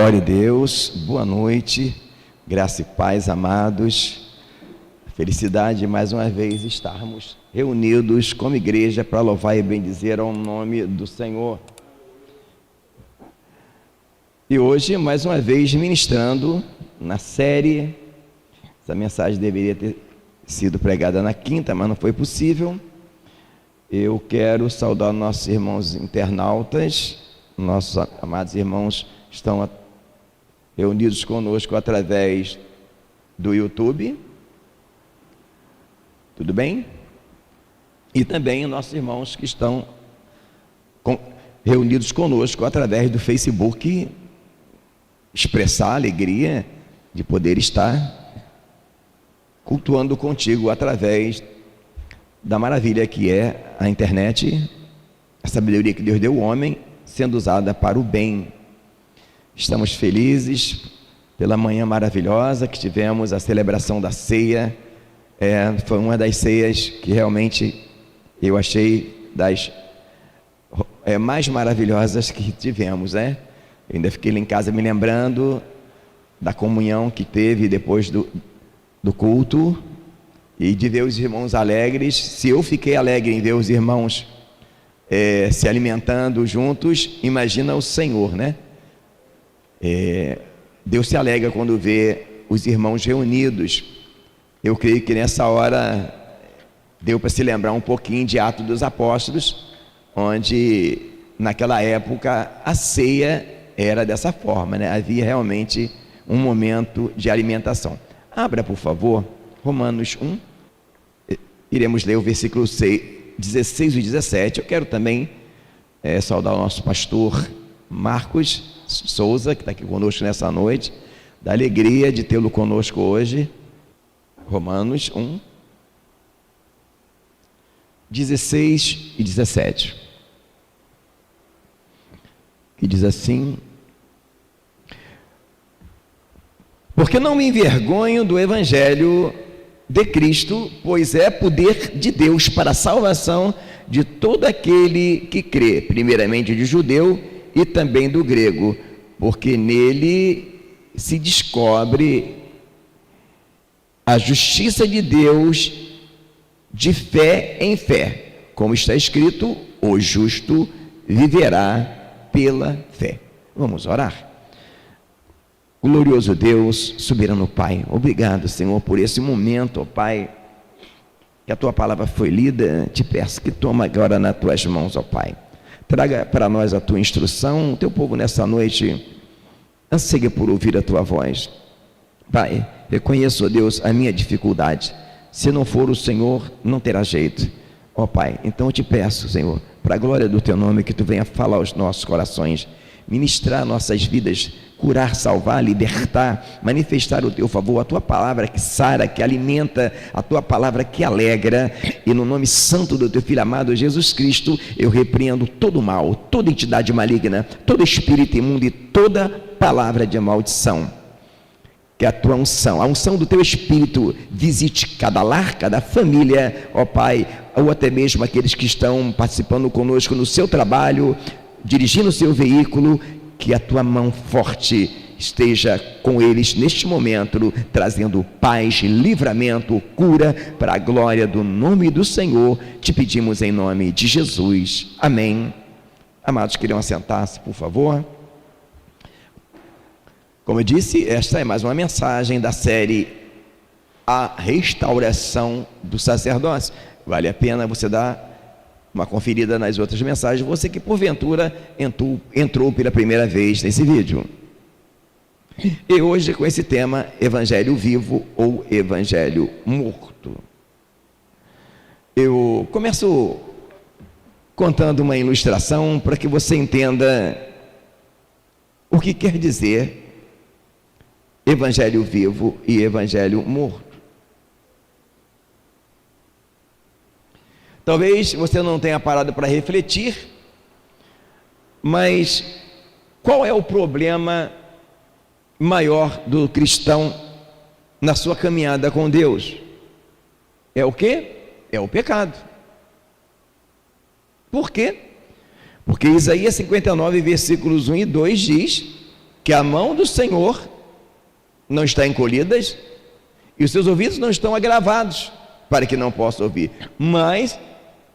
Glória a Deus, boa noite, graça e paz, amados. Felicidade de mais uma vez estarmos reunidos como igreja para louvar e bendizer ao nome do Senhor. E hoje, mais uma vez, ministrando na série. Essa mensagem deveria ter sido pregada na quinta, mas não foi possível. Eu quero saudar nossos irmãos internautas, nossos amados irmãos que estão reunidos conosco através do YouTube. Tudo bem? E também nossos irmãos que estão reunidos conosco através do Facebook, expressar a alegria de poder estar cultuando contigo através da maravilha que é a internet, a sabedoria que Deus deu ao homem, sendo usada para o bem. Estamos felizes pela manhã maravilhosa que tivemos, a celebração da ceia. Foi uma das ceias que realmente eu achei das mais maravilhosas que tivemos, né? Eu ainda fiquei lá em casa me lembrando da comunhão que teve depois do culto e de ver os irmãos alegres. Se eu fiquei alegre em ver os irmãos se alimentando juntos, imagina o Senhor, né? Deus se alegra quando vê os irmãos reunidos. Eu creio que nessa hora deu para se lembrar um pouquinho de Atos dos Apóstolos, onde naquela época a ceia era dessa forma, né? Havia realmente um momento de alimentação. Abra, por favor, Romanos 1. Iremos ler o versículo 16 e 17. Eu quero também saudar o nosso pastor Marcos Souza, que está aqui conosco nessa noite, da alegria de tê-lo conosco hoje. Romanos 1, 16 e 17, que diz assim: porque não me envergonho do evangelho de Cristo, pois é poder de Deus para a salvação de todo aquele que crê, primeiramente do judeu e também do grego, porque nele se descobre a justiça de Deus de fé em fé, como está escrito: o justo viverá pela fé. Vamos orar. Glorioso Deus, soberano Pai, obrigado, Senhor, por esse momento, ó Pai, que a Tua palavra foi lida. Te peço que toma agora nas Tuas mãos, ó Pai. Traga para nós a Tua instrução. O Teu povo nessa noite anseia por ouvir a Tua voz. Pai, reconheço, ó Deus, a minha dificuldade. Se não for o Senhor, não terá jeito. Ó Pai, então eu te peço, Senhor, para a glória do Teu nome, que Tu venha falar aos nossos corações, ministrar nossas vidas, curar, salvar, libertar, manifestar o Teu favor, a Tua palavra que sara, que alimenta, a Tua palavra que alegra. E no nome santo do Teu Filho amado Jesus Cristo, eu repreendo todo mal, toda entidade maligna, todo espírito imundo e toda palavra de maldição. Que a Tua unção, a unção do Teu Espírito, visite cada lar, cada família, ó Pai, ou até mesmo aqueles que estão participando conosco no seu trabalho, dirigindo o seu veículo. Que a Tua mão forte esteja com eles neste momento, trazendo paz, livramento, cura, para a glória do nome do Senhor. Te pedimos em nome de Jesus. Amém. Amados, queriam assentar-se, por favor. Como eu disse, esta é mais uma mensagem da série A Restauração do Sacerdócio. Vale a pena você dar uma conferida nas outras mensagens, você que porventura entrou pela primeira vez nesse vídeo. E hoje com esse tema, Evangelho Vivo ou Evangelho Morto. Eu começo contando uma ilustração para que você entenda o que quer dizer Evangelho Vivo e Evangelho Morto. Talvez você não tenha parado para refletir, mas qual é o problema maior do cristão na sua caminhada com Deus? É o quê? É o pecado. Por quê? Porque Isaías 59, versículos 1 e 2 diz que a mão do Senhor não está encolhida e os seus ouvidos não estão agravados para que não possa ouvir, mas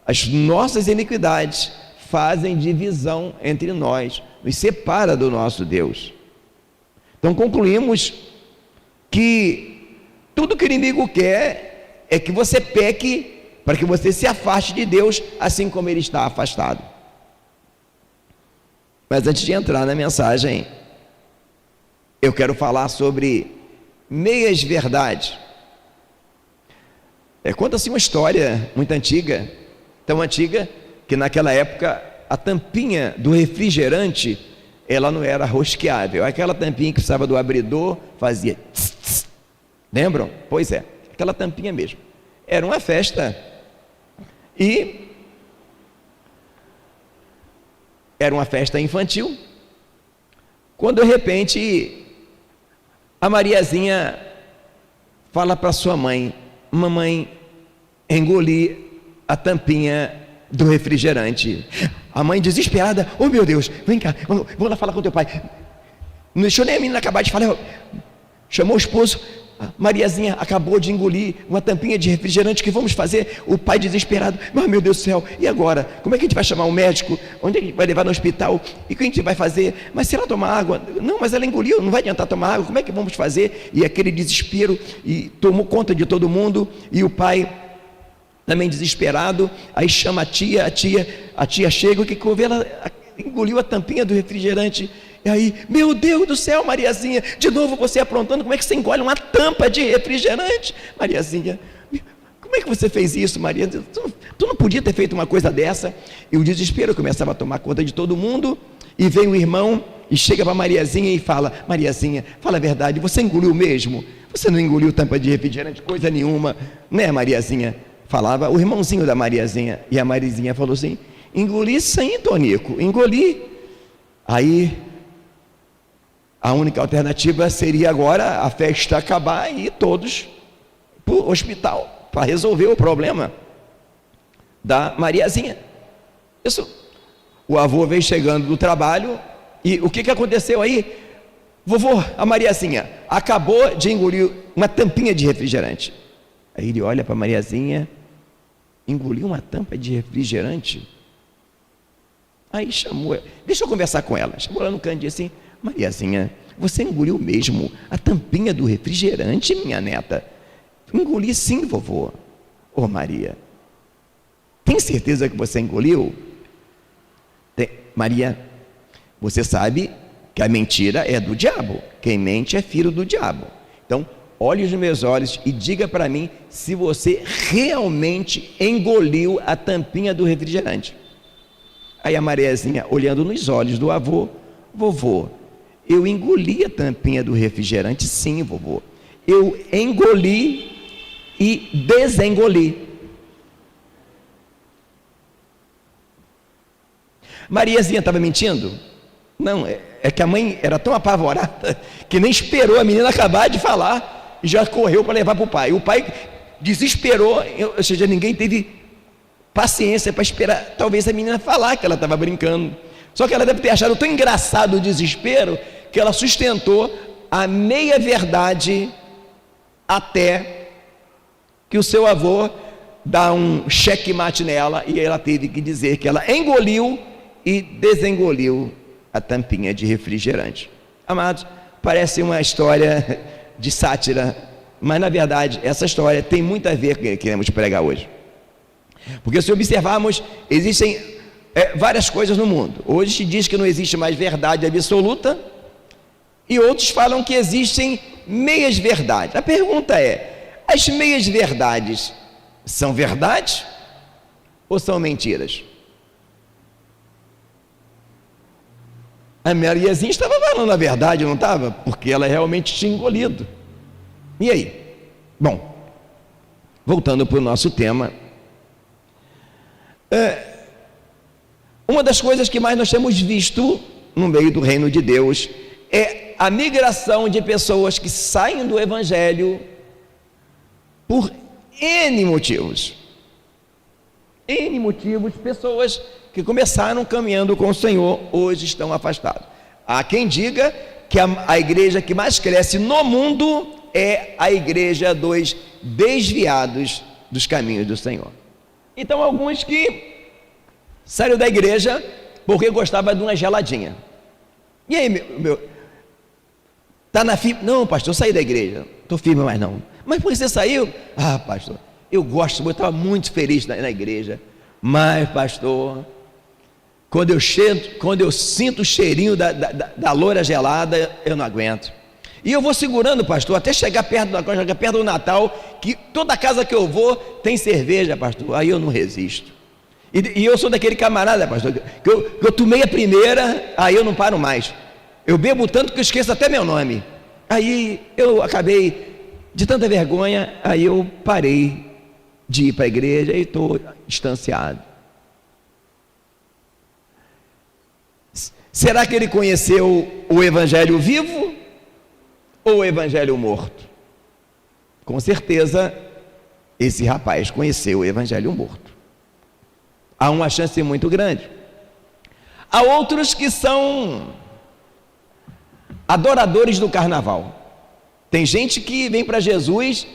as nossas iniquidades fazem divisão entre nós, nos separa do nosso Deus. Então concluímos que tudo que o inimigo quer é que você peque, para que você se afaste de Deus, assim como ele está afastado. Mas antes de entrar na mensagem, eu quero falar sobre meias verdades. Conta-se uma história muito antiga, tão antiga, que naquela época a tampinha do refrigerante, ela não era rosqueável. Aquela tampinha que precisava do abridor, fazia tss, tss. Lembram? Pois é, aquela tampinha mesmo. Era uma festa e era uma festa infantil, quando de repente a Mariazinha fala para sua mãe: mamãe, engoli a tampinha do refrigerante. A mãe desesperada: oh meu Deus, vem cá, vamos lá falar com teu pai. Não deixou nem a menina acabar de falar, chamou o esposo: Mariazinha acabou de engolir uma tampinha de refrigerante, o que vamos fazer? O pai desesperado: mas meu Deus do céu, e agora? Como é que a gente vai chamar um médico? Onde é que a gente vai levar no hospital? E o que a gente vai fazer? Mas se ela tomar água? Não, mas ela engoliu, não vai adiantar tomar água, como é que vamos fazer? E aquele desespero, e tomou conta de todo mundo, e o pai também desesperado, aí chama a tia chega, o que houve? Ela engoliu a tampinha do refrigerante. E aí, meu Deus do céu, Mariazinha, de novo você aprontando, como é que você engole uma tampa de refrigerante? Mariazinha, como é que você fez isso, Maria? Tu não podia ter feito uma coisa dessa? E o desespero começava a tomar conta de todo mundo, e vem o irmão, e chega para Mariazinha e fala: Mariazinha, fala a verdade, você engoliu mesmo? Você não engoliu tampa de refrigerante, coisa nenhuma, né, Mariazinha? Falava o irmãozinho da Mariazinha, e a Mariazinha falou assim: engoli sim, Tonico, engoli. Aí a única alternativa seria agora a festa acabar e ir todos para o hospital para resolver o problema da Mariazinha. Isso, o avô veio chegando do trabalho, e o que aconteceu aí? Vovô, a Mariazinha acabou de engolir uma tampinha de refrigerante. Aí ele olha para a Mariazinha: engoliu uma tampa de refrigerante? Aí chamou, deixa eu conversar com ela. Chamou ela no canto e disse assim: Mariazinha, você engoliu mesmo a tampinha do refrigerante, minha neta? Engoli sim, vovô. Ô Maria, tem certeza que você engoliu? Maria, você sabe que a mentira é do diabo. Quem mente é filho do diabo. Então, olhe nos meus olhos e diga para mim se você realmente engoliu a tampinha do refrigerante. Aí a Mariazinha, olhando nos olhos do avô: vovô, eu engoli a tampinha do refrigerante sim, vovô. Eu engoli e desengoli. Mariazinha estava mentindo? Não, é que a mãe era tão apavorada que nem esperou a menina acabar de falar e já correu para levar para o pai. O pai desesperou, ou seja, ninguém teve paciência para esperar talvez a menina falar que ela estava brincando. Só que ela deve ter achado tão engraçado o desespero que ela sustentou a meia verdade até que o seu avô dá um checkmate nela, e ela teve que dizer que ela engoliu e desengoliu a tampinha de refrigerante. Amados, parece uma história de sátira, mas na verdade essa história tem muito a ver com o que queremos pregar hoje. Porque se observarmos, existem várias coisas no mundo. Hoje se diz que não existe mais verdade absoluta, e outros falam que existem meias verdades. A pergunta é: as meias verdades são verdades ou são mentiras? A Mariazinha estava falando a verdade, não estava? Porque ela realmente tinha engolido. E aí? Bom, voltando para o nosso tema, uma das coisas que mais nós temos visto no meio do reino de Deus é a migração de pessoas que saem do Evangelho por N motivos. N motivos, pessoas que começaram caminhando com o Senhor, hoje estão afastados. Há quem diga que a igreja que mais cresce no mundo é a igreja dos desviados dos caminhos do Senhor. Então, alguns que saíram da igreja porque gostava de uma geladinha. E aí, está na firme? Não, pastor, eu saí da igreja, estou firme mais não. Mas por que você saiu? Ah, pastor, eu gosto, eu estava muito feliz na igreja, mas pastor, quando eu sinto o cheirinho da loura gelada, eu não aguento. E eu vou segurando, pastor, até chegar perto do Natal, que toda casa que eu vou tem cerveja, pastor, aí eu não resisto. E eu sou daquele camarada, pastor, que eu tomei a primeira, aí eu não paro mais. Eu bebo tanto que eu esqueço até meu nome. Aí eu acabei, de tanta vergonha, aí eu parei de ir para a igreja e estou distanciado. Será que ele conheceu o evangelho vivo ou o evangelho morto? Com certeza, esse rapaz conheceu o evangelho morto. Há uma chance muito grande. Há outros que são adoradores do carnaval. Tem gente que vem para Jesus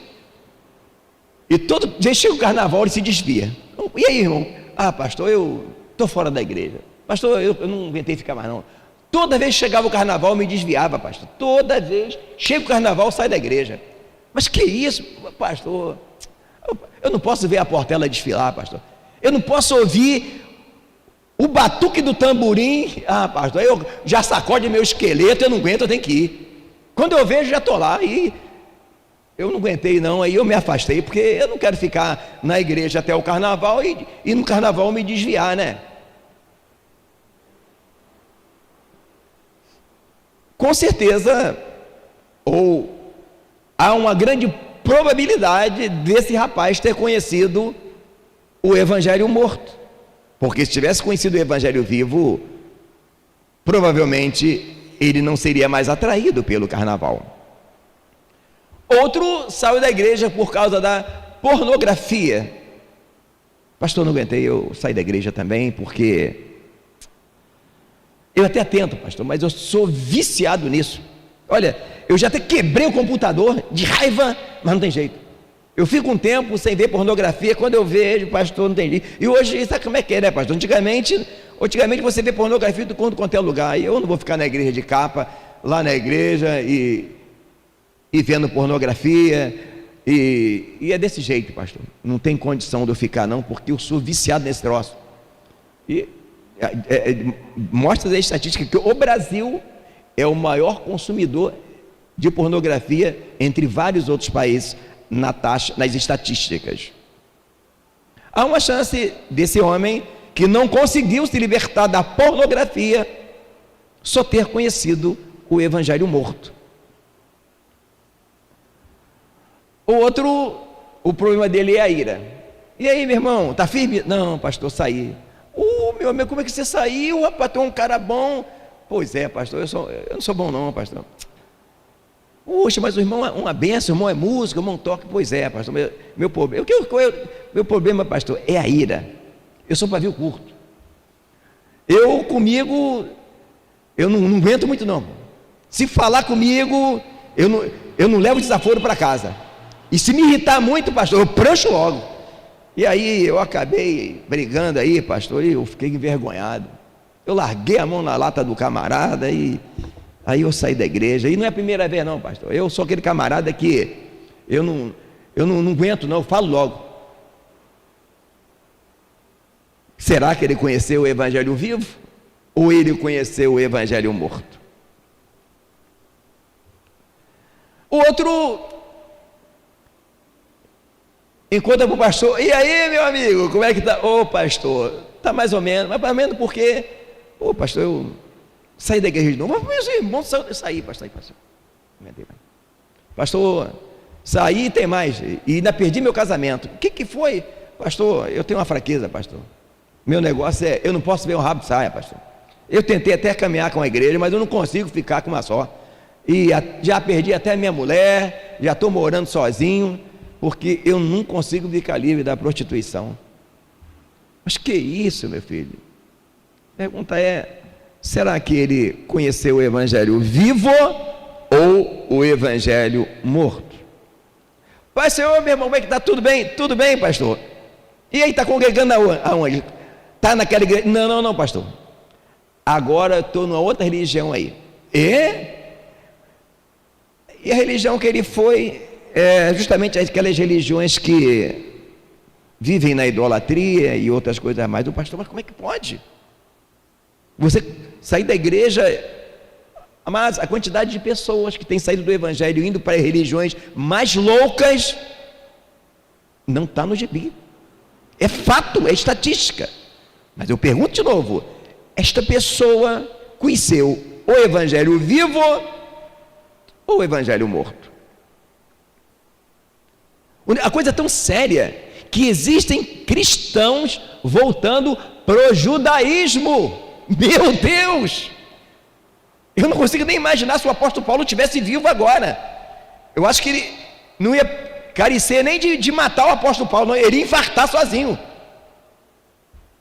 e todo dia chega o carnaval e se desvia. E aí, irmão? Ah, pastor, eu estou fora da igreja. Pastor, eu não aguentei ficar mais não. Toda vez que chegava o carnaval eu me desviava, pastor. Toda vez chega o carnaval, sai da igreja. Mas que isso, pastor? Eu não posso ver a Portela desfilar, pastor. Eu não posso ouvir o batuque do tamborim. Ah, pastor, eu já sacode meu esqueleto, eu não aguento, eu tenho que ir. Quando eu vejo, já estou lá e eu não aguentei não, aí eu me afastei, porque eu não quero ficar na igreja até o carnaval e no carnaval me desviar, né? Com certeza, ou há uma grande probabilidade desse rapaz ter conhecido o evangelho morto, porque se tivesse conhecido o evangelho vivo, provavelmente ele não seria mais atraído pelo carnaval. Outro saiu da igreja por causa da pornografia. Pastor, não aguentei, eu saí da igreja também, porque eu até tento, pastor, mas eu sou viciado nisso. Olha, eu já até quebrei o computador de raiva, mas não tem jeito. Eu fico um tempo sem ver pornografia, quando eu vejo, pastor, não tem jeito. E hoje, sabe como é que é, né, pastor? Antigamente você vê pornografia do quanto é lugar, e eu não vou ficar na igreja de capa, lá na igreja, e vendo pornografia, e é desse jeito, pastor. Não tem condição de eu ficar não, porque eu sou viciado nesse troço. E mostra a estatística que o Brasil é o maior consumidor de pornografia entre vários outros países nas estatísticas. Há uma chance desse homem que não conseguiu se libertar da pornografia só ter conhecido o evangelho morto. O outro, o problema dele é a ira. E aí, meu irmão, está firme? Não, pastor, saí. Meu amigo, como é que você saiu, rapaz? Tu é um cara bom. Pois é, pastor, eu não sou bom não, pastor. Poxa, mas o irmão é uma benção, o irmão é músico, o irmão toca. Pois é, pastor, meu problema, meu problema, pastor, é a ira. Eu sou pavio curto. Comigo, eu não aguento muito não. Se falar comigo, eu não levo desaforo para casa. E se me irritar muito, pastor, eu prancho logo. E aí eu acabei brigando aí, pastor, e eu fiquei envergonhado. Eu larguei a mão na lata do camarada e aí eu saí da igreja. E não é a primeira vez não, pastor. Eu sou aquele camarada que eu não aguento não, eu falo logo. Será que ele conheceu o evangelho vivo? Ou ele conheceu o evangelho morto? O outro encontra para o pastor, e aí, meu amigo, como é que está? Ô, pastor, está mais ou menos, mas mais ou menos porque, pastor, eu saí da igreja de novo, mas meus irmãos saí, pastor. Pastor, saí e tem mais, e ainda perdi meu casamento. O que foi? Pastor, eu tenho uma fraqueza, pastor. Meu negócio é, eu não posso ver um rabo de saia, pastor. Eu tentei até caminhar com a igreja, mas eu não consigo ficar com uma só. E já perdi até minha mulher, já estou morando sozinho, porque eu não consigo ficar livre da prostituição. Mas que isso, meu filho? A pergunta é, será que ele conheceu o evangelho vivo ou o evangelho morto? Pai, Senhor, meu irmão, como é que está? Tudo bem? Tudo bem, pastor? E aí, está congregando aonde? Está naquela igreja? Não, pastor. Agora eu estou numa outra religião aí. E a religião que ele foi é justamente aquelas religiões que vivem na idolatria e outras coisas mais. O pastor, mas como é que pode? Você sair da igreja, mas a quantidade de pessoas que têm saído do evangelho indo para religiões mais loucas não está no gibi. É fato, é estatística. Mas eu pergunto de novo: esta pessoa conheceu o evangelho vivo ou o evangelho morto? A coisa é tão séria que existem cristãos voltando para o judaísmo. Meu Deus! Eu não consigo nem imaginar se o apóstolo Paulo estivesse vivo agora. Eu acho que ele não ia carecer nem de matar o apóstolo Paulo, não, ele ia infartar sozinho.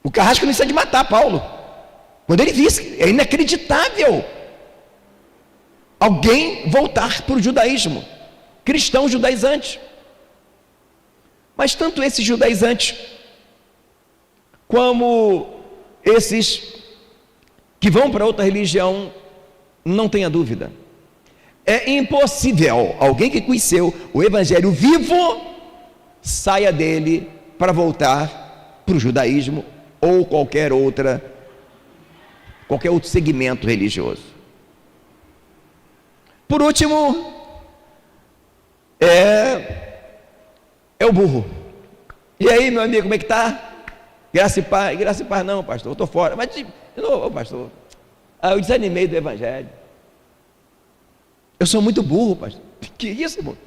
O Carrasco não precisa de matar Paulo. Quando ele visse, é inacreditável alguém voltar para o judaísmo, cristãos judaizantes. Mas tanto esses judaizantes como esses que vão para outra religião, não tenha dúvida, é impossível alguém que conheceu o evangelho vivo saia dele para voltar para o judaísmo ou qualquer outro segmento religioso. Por último, é o burro. E aí, meu amigo, como é que está? Graça e paz não, pastor, eu estou fora. Mas de novo, pastor, eu desanimei do evangelho. Eu sou muito burro, pastor. Que isso, irmão?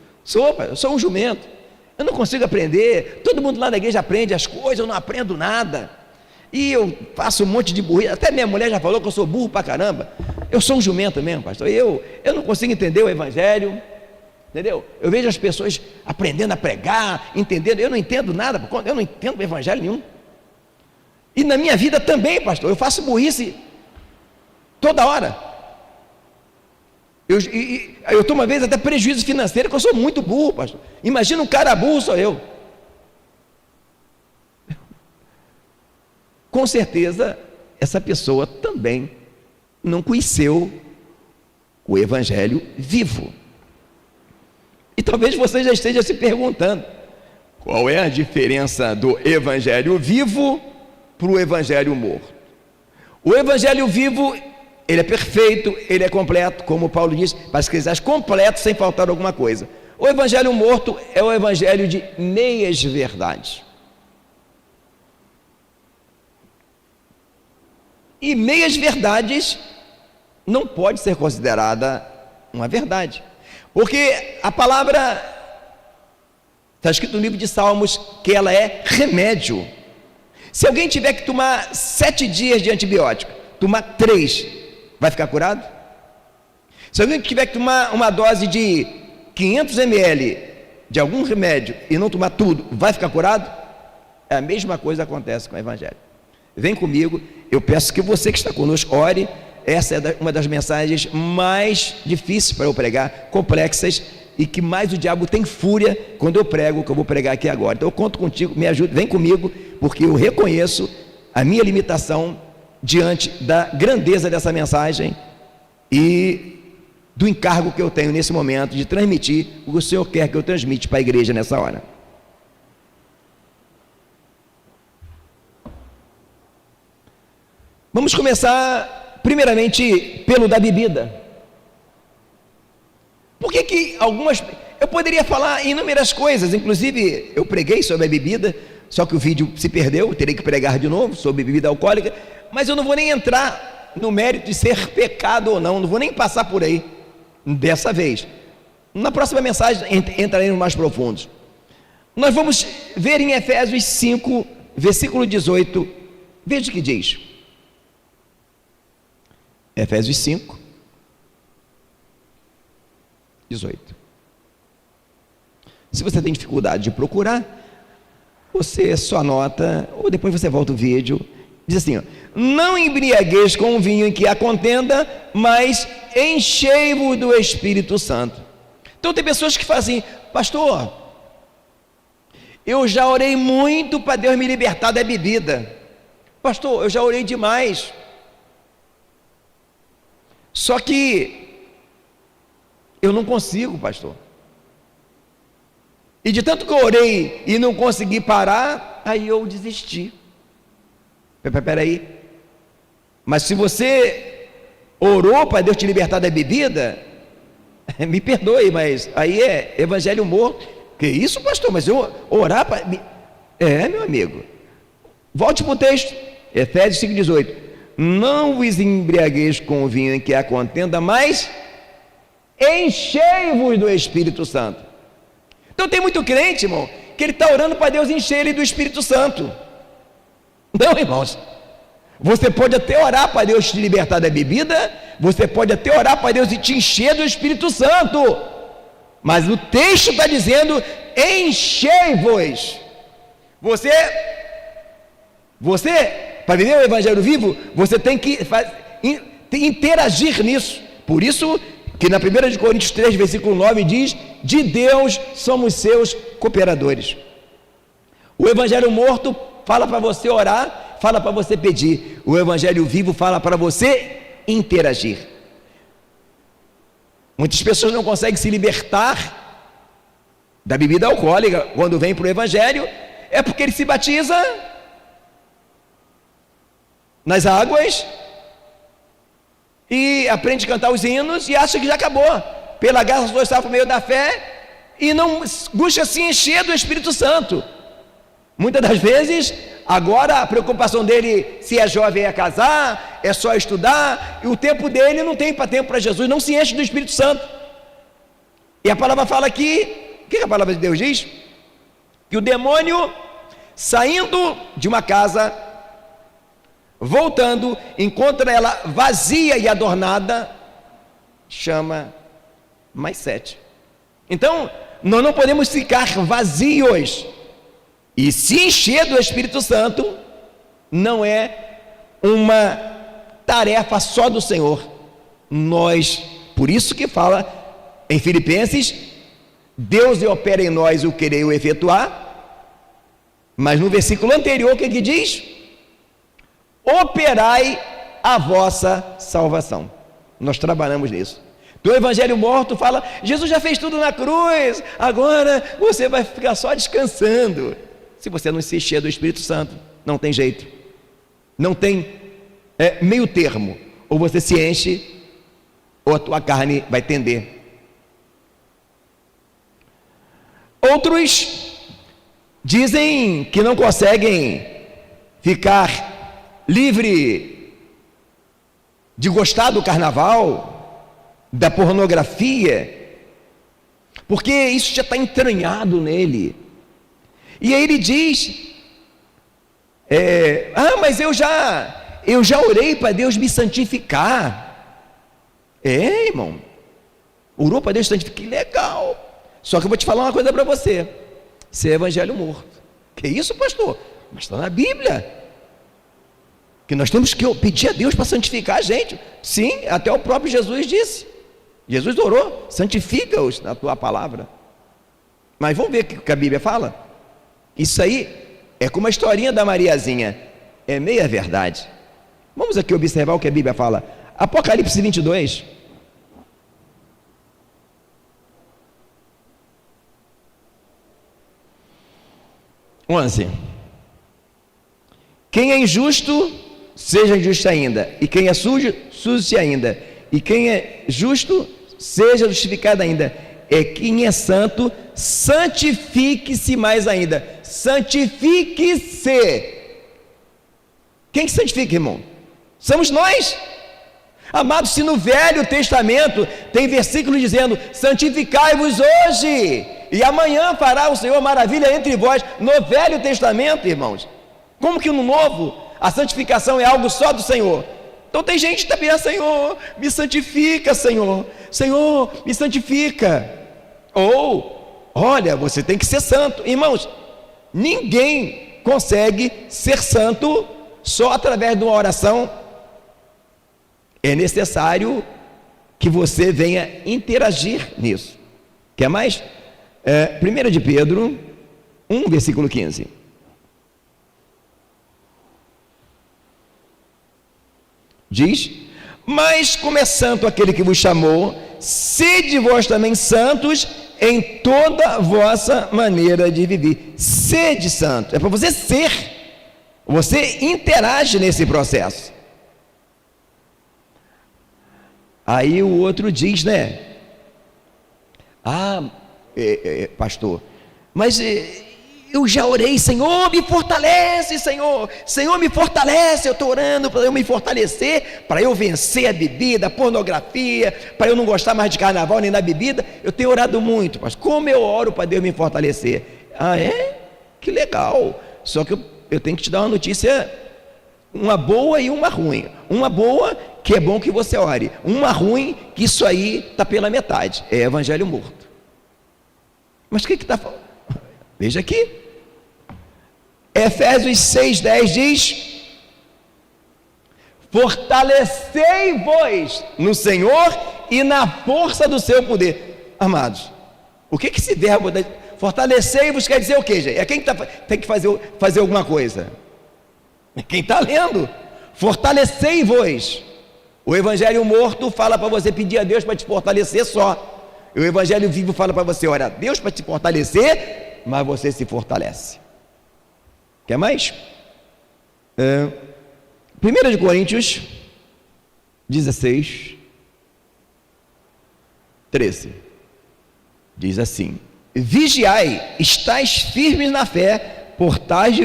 Eu sou um jumento. Eu não consigo aprender. Todo mundo lá na igreja aprende as coisas, eu não aprendo nada. E eu faço um monte de burrice. Até minha mulher já falou que eu sou burro pra caramba. Eu sou um jumento mesmo, pastor. Eu não consigo entender o evangelho. Entendeu? Eu vejo as pessoas aprendendo a pregar, entendendo. Eu não entendo nada, eu não entendo o evangelho nenhum. E na minha vida também, pastor, eu faço burrice toda hora. Eu tomo uma vez até prejuízo financeiro, porque eu sou muito burro, pastor. Imagina um cara burro, sou eu. Com certeza, essa pessoa também não conheceu o evangelho vivo. E talvez você já esteja se perguntando: qual é a diferença do evangelho vivo para o evangelho morto? O evangelho vivo, ele é perfeito, ele é completo, como Paulo diz, para que seja completo sem faltar alguma coisa. O evangelho morto é o evangelho de meias verdades. E meias verdades não pode ser considerada uma verdade, porque a palavra está escrito no livro de Salmos que ela é remédio. Se alguém tiver que tomar 7 dias de antibiótico, tomar 3, vai ficar curado? Se alguém tiver que tomar uma dose de 500 ml de algum remédio e não tomar tudo, vai ficar curado? É a mesma coisa acontece com o evangelho. Vem comigo, eu peço que você que está conosco ore. Essa é uma das mensagens mais difíceis para eu pregar, complexas, e que mais o diabo tem fúria quando eu prego o que eu vou pregar aqui agora. Então eu conto contigo, me ajude, vem comigo, porque eu reconheço a minha limitação diante da grandeza dessa mensagem e do encargo que eu tenho nesse momento de transmitir o que o Senhor quer que eu transmita para a igreja nessa hora. Vamos começar primeiramente pelo da bebida. Por que algumas... Eu poderia falar inúmeras coisas, inclusive eu preguei sobre a bebida, só que o vídeo se perdeu, terei que pregar de novo sobre bebida alcoólica, mas eu não vou nem entrar no mérito de ser pecado ou não vou nem passar por aí, dessa vez. Na próxima mensagem entraremos mais profundos. Nós vamos ver em Efésios 5, versículo 18, veja o que diz. Efésios 5, 18. Se você tem dificuldade de procurar, você só anota, ou depois você volta o vídeo Diz assim, ó, não embriagueis com o vinho em que há contenda, mas enchei-vos do Espírito Santo. Então tem pessoas que fazem, pastor, eu já orei muito para Deus me libertar da bebida. Pastor, eu já orei demais. Só que eu não consigo, pastor. E de tanto que eu orei e não consegui parar, aí eu desisti. Peraí. Mas se você orou para Deus te libertar da bebida, me perdoe, mas aí é evangelho morto. Que isso, pastor? Mas eu orar para... meu amigo. Volte para o texto. Efésios 5,18. Não vos embriagueis com o vinho em que há contenda, mas enchei-vos do Espírito Santo. Então tem muito crente, irmão, que ele está orando para Deus encher ele do Espírito Santo. Não, irmãos. Você pode até orar para Deus te libertar da bebida, você pode até orar para Deus e te encher do Espírito Santo, mas o texto está dizendo: enchei-vos. Você, para viver o Evangelho vivo, você tem que interagir nisso. Por isso que na 1 Coríntios 3, versículo 9 diz: de Deus somos seus cooperadores. O Evangelho morto fala para você orar, fala para você pedir. O Evangelho vivo fala para você interagir. Muitas pessoas não conseguem se libertar da bebida alcoólica quando vem para o Evangelho, é porque ele se batiza nas águas e aprende a cantar os hinos e acha que já acabou. Pela graça do está por meio da fé e não busca se encher do Espírito Santo. Muitas das vezes, agora a preocupação dele, se é jovem, é casar, é só estudar, e o tempo dele não tem tempo para Jesus, não se enche do Espírito Santo. E a palavra fala aqui, o que a palavra de Deus diz? Que o demônio, saindo de uma casa, voltando, encontra ela vazia e adornada, chama mais 7. Então, nós não podemos ficar vazios. E se encher do Espírito Santo não é uma tarefa só do Senhor. Por isso que fala em Filipenses, Deus opera em nós o querer e o efetuar. Mas no versículo anterior, o que diz? Operai a vossa salvação. Nós trabalhamos nisso. Do Evangelho morto fala: Jesus já fez tudo na cruz, agora você vai ficar só descansando. Se você não se encher do Espírito Santo, não tem jeito, não tem meio termo. Ou você se enche, ou a tua carne vai tender. Outros dizem que não conseguem ficar livre de gostar do carnaval, da pornografia, porque isso já está entranhado nele. E aí ele diz: mas eu já orei para Deus me santificar. Irmão, orou para Deus santificar, que legal. Só que eu vou te falar uma coisa para você: isso é evangelho morto. Que isso, pastor? Mas está na Bíblia que nós temos que pedir a Deus para santificar a gente. Sim, até o próprio Jesus disse. Jesus orou: santifica-os na tua palavra. Mas vamos ver o que a Bíblia fala. Isso aí é como a historinha da Mariazinha, é meia verdade. Vamos aqui observar o que a Bíblia fala. Apocalipse 22. Quem é injusto, seja injusto ainda, e quem é sujo, suje-se ainda, e quem é justo, seja justificado ainda. Quem é santo, santifique-se mais ainda. Santifique-se. Quem que santifica, irmão? Somos nós. Amados, se no Velho Testamento tem versículo dizendo: santificai-vos hoje, e amanhã fará o Senhor maravilha entre vós. No Velho Testamento, irmãos. Como que no Novo a santificação é algo só do Senhor? Então tem gente que está pedindo: Senhor, me santifica, Senhor. Senhor, me santifica. Ou, olha, você tem que ser santo. Irmãos, ninguém consegue ser santo só através de uma oração é necessário que você venha interagir nisso. Quer mais? 1 de Pedro 1, versículo 15. Diz: mas como é santo aquele que vos chamou, sede vós também santos em toda a vossa maneira de viver. Sede santo, é para você ser, você interage nesse processo. Aí o outro diz, né? Pastor, mas eu já orei, Senhor, me fortalece, Senhor, Senhor, me fortalece. Eu estou orando para eu me fortalecer, para eu vencer a bebida, a pornografia, para eu não gostar mais de carnaval nem da bebida. Eu tenho orado muito, mas como eu oro para Deus me fortalecer? Ah, é? Que legal. Só que eu tenho que te dar uma notícia, uma boa e uma ruim. Uma boa, que é bom que você ore. Uma ruim, que isso aí está pela metade, é evangelho morto. Mas o que está falando? Veja aqui, Efésios 6,10 diz: fortalecei-vos no Senhor e na força do seu poder. Amados, o que esse verbo fortalecei-vos quer dizer o quê, gente? É quem tem que fazer alguma coisa? É quem está lendo. Fortalecei-vos. O evangelho morto fala para você pedir a Deus para te fortalecer só. O evangelho vivo fala para você orar a Deus para te fortalecer, mas você se fortalece. Quer mais? 1 de Coríntios 16, 13 diz assim: vigiai, estais firmes na fé, portais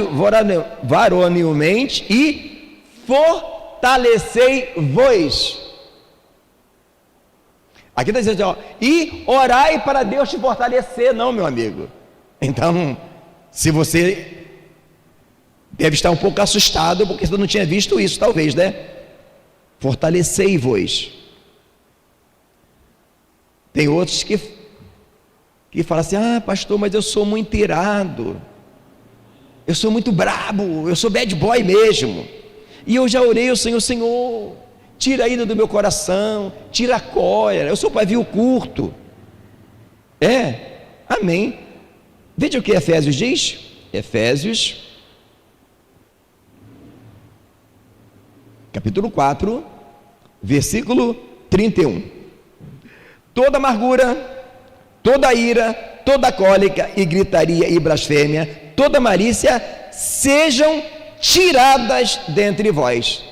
varonilmente e fortalecei-vos. Aqui está dizendo, e orai para Deus te fortalecer. Não, meu amigo. Então, se você deve estar um pouco assustado, porque você não tinha visto isso, talvez, né? Fortalecei-vos. Tem outros que falam assim: pastor, mas eu sou muito irado, eu sou muito brabo, eu sou bad boy mesmo, e eu já orei ao Senhor: Senhor, tira a ira do meu coração, tira a cólera, eu sou pavio curto. Amém. Veja o que Efésios diz. Efésios capítulo 4, versículo 31. Toda amargura, toda ira, toda cólica e gritaria e blasfêmia, toda malícia, sejam tiradas dentre vós.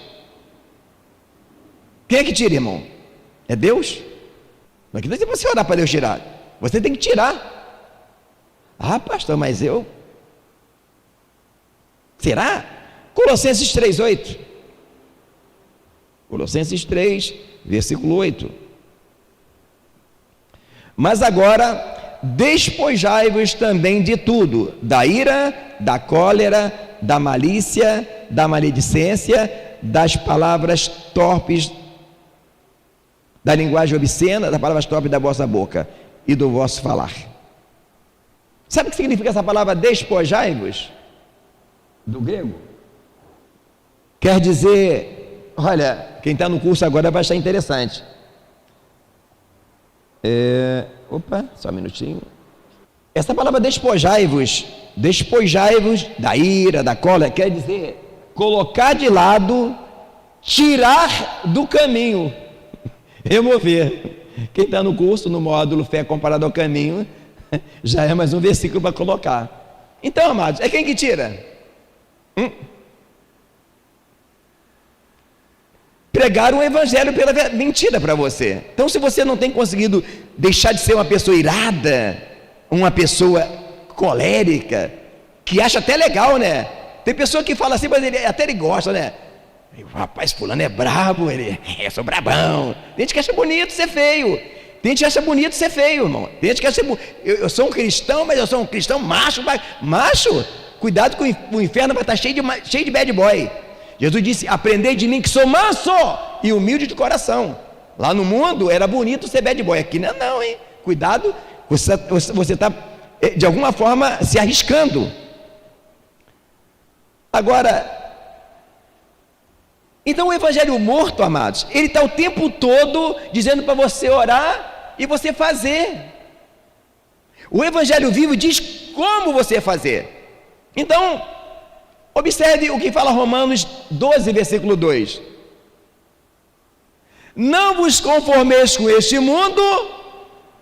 Quem é que tira, irmão? É Deus? Não é que você orar para Deus tirar, você tem que tirar. Pastor, mas eu... Será? Colossenses 3:8. Colossenses 3, versículo 8. Mas agora, despojai-vos também de tudo: da ira, da cólera, da malícia, da maledicência, das palavras torpes, da linguagem obscena, das palavras torpes da vossa boca e do vosso falar. Sabe o que significa essa palavra despojai-vos? Do grego? Quer dizer, olha, quem está no curso agora vai achar interessante. Só um minutinho. Essa palavra despojai-vos da ira, da cólera, quer dizer colocar de lado, tirar do caminho, remover. Quem está no curso, no módulo Fé Comparado ao Caminho, já é mais um versículo para colocar. Então, amados, é quem que tira? Pregar um evangelho pela mentira para você. Então, se você não tem conseguido deixar de ser uma pessoa irada, uma pessoa colérica, que acha até legal, né? Tem pessoa que fala assim, mas ele gosta, né? Rapaz, fulano é brabo, eu sou brabão. Tem gente que acha bonito ser feio. Tem gente que acha bonito ser feio, irmão. Tem gente que acha eu sou um cristão, mas eu sou um cristão macho. Macho, cuidado com o inferno, vai estar cheio de bad boy. Jesus disse: aprendei de mim que sou manso e humilde de coração. Lá no mundo era bonito ser bad boy, aqui não, hein? Cuidado, você está de alguma forma se arriscando. Agora, Então o evangelho morto, amados, ele está o tempo todo dizendo para você orar e você fazer. O evangelho vivo diz como você fazer. Então, observe o que fala Romanos 12, versículo 2. Não vos conformeis com este mundo,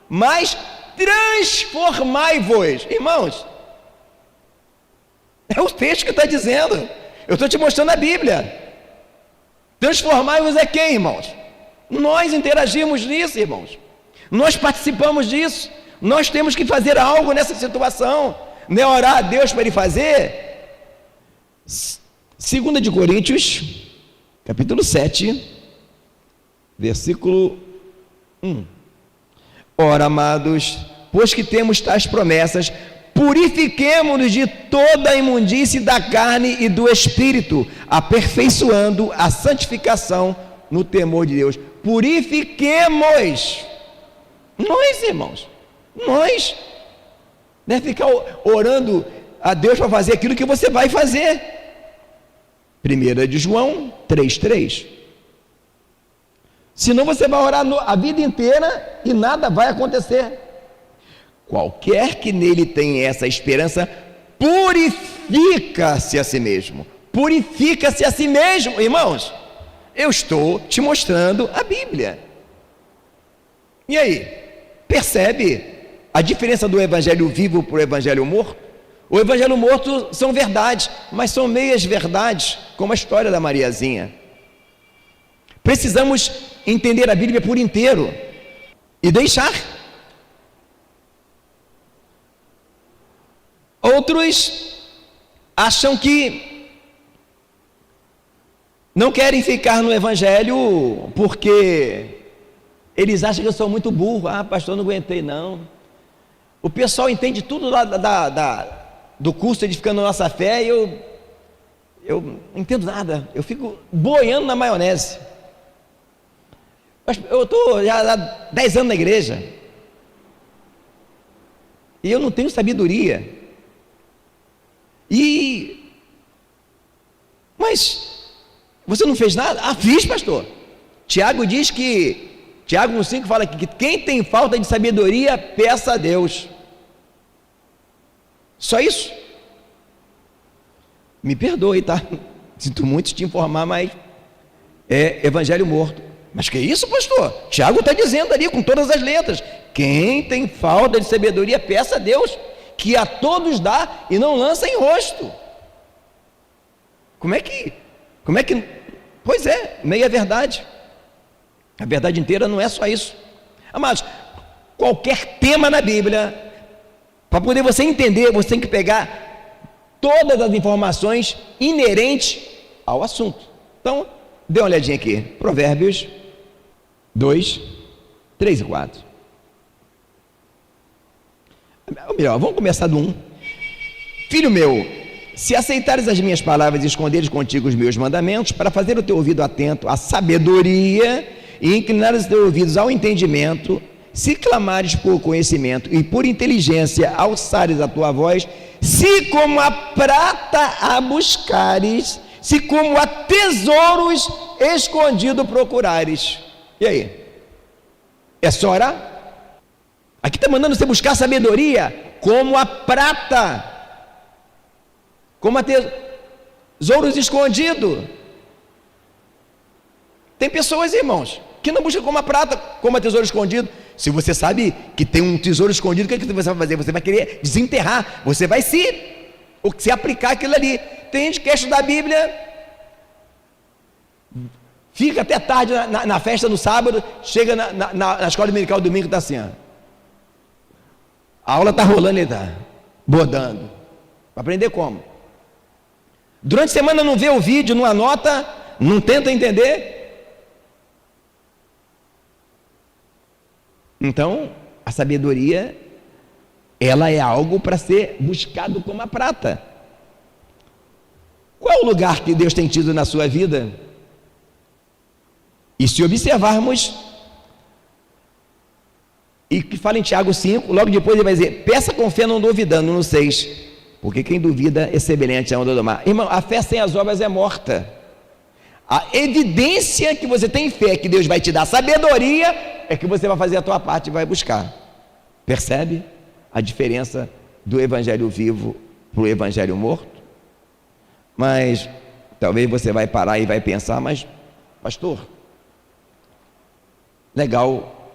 mas transformai-vos. Irmãos, é o texto que está dizendo. Eu estou te mostrando a Bíblia. Transformai-vos é quem, irmãos? Nós interagimos nisso, irmãos. Nós participamos disso. Nós temos que fazer algo nessa situação. Não é orar a Deus para Ele fazer. 2 de Coríntios, capítulo 7, versículo 1. Ora, amados, pois que temos tais promessas, purifiquemo-nos de toda a imundície da carne e do espírito, aperfeiçoando a santificação no temor de Deus. Purifiquemos. Nós, irmãos, nós. Não é ficar orando a Deus para fazer aquilo que você vai fazer. 1 de João 3,3. Senão você vai orar a vida inteira e nada vai acontecer. Qualquer que nele tenha essa esperança, purifica-se a si mesmo. Purifica-se a si mesmo, irmãos. Eu estou te mostrando a Bíblia. E aí, percebe a diferença do evangelho vivo para o evangelho morto? O evangelho morto são verdades, mas são meias verdades, como a história da Mariazinha. Precisamos entender a Bíblia por inteiro e deixar. Outros acham que não querem ficar no evangelho porque eles acham que eu sou muito burro. Ah, pastor, não aguentei não. O pessoal entende tudo do curso Edificando a Nossa Fé e eu não entendo nada. Eu fico boiando na maionese. Eu estou já há 10 anos na igreja e eu não tenho sabedoria. Mas você não fez nada? Ah, fiz, pastor. Tiago 1,5 fala que quem tem falta de sabedoria, peça a Deus. Só isso? Me perdoe, tá? Sinto muito te informar, mas é evangelho morto. Mas que isso, pastor? Tiago está dizendo ali com todas as letras: quem tem falta de sabedoria, peça a Deus, que a todos dá e não lança em rosto. Como é que? Pois é, meia verdade. A verdade inteira não é só isso. Amados, qualquer tema na Bíblia, para poder você entender, você tem que pegar todas as informações inerentes ao assunto. Então, dê uma olhadinha aqui. Provérbios 2, 3 e 4. Ou melhor, vamos começar do 1. Filho meu, se aceitares as minhas palavras e esconderes contigo os meus mandamentos, para fazer o teu ouvido atento à sabedoria e inclinares os teus ouvidos ao entendimento, se clamares por conhecimento e por inteligência alçares a tua voz, se como a prata a buscares, se como a tesouros escondido procurares. E aí? É só orar? Aqui está mandando você buscar sabedoria como a prata, como a tesouros escondidos. Tem pessoas, irmãos, que não buscam como a prata, como a tesouro escondido. Se você sabe que tem um tesouro escondido, o que você vai fazer? Você vai querer desenterrar, você vai se aplicar aquilo ali. Tem gente que quer estudar a Bíblia, fica até tarde na festa no sábado, chega na escola dominical domingo, está assim, ó. A aula está rolando, ele está bordando. Para aprender como? Durante a semana não vê o vídeo, não anota, não tenta entender. Então, a sabedoria, ela é algo para ser buscado como a prata. Qual é o lugar que Deus tem tido na sua vida? E se observarmos, e que fala em Tiago 5, logo depois ele vai dizer: peça com fé não duvidando, no 6, porque quem duvida é semelhante à onda do mar. Irmão, a fé sem as obras é morta. A evidência que você tem fé, que Deus vai te dar sabedoria, é que você vai fazer a tua parte e vai buscar. Percebe a diferença do evangelho vivo para o evangelho morto? Mas talvez você vai parar e vai pensar, mas pastor, legal,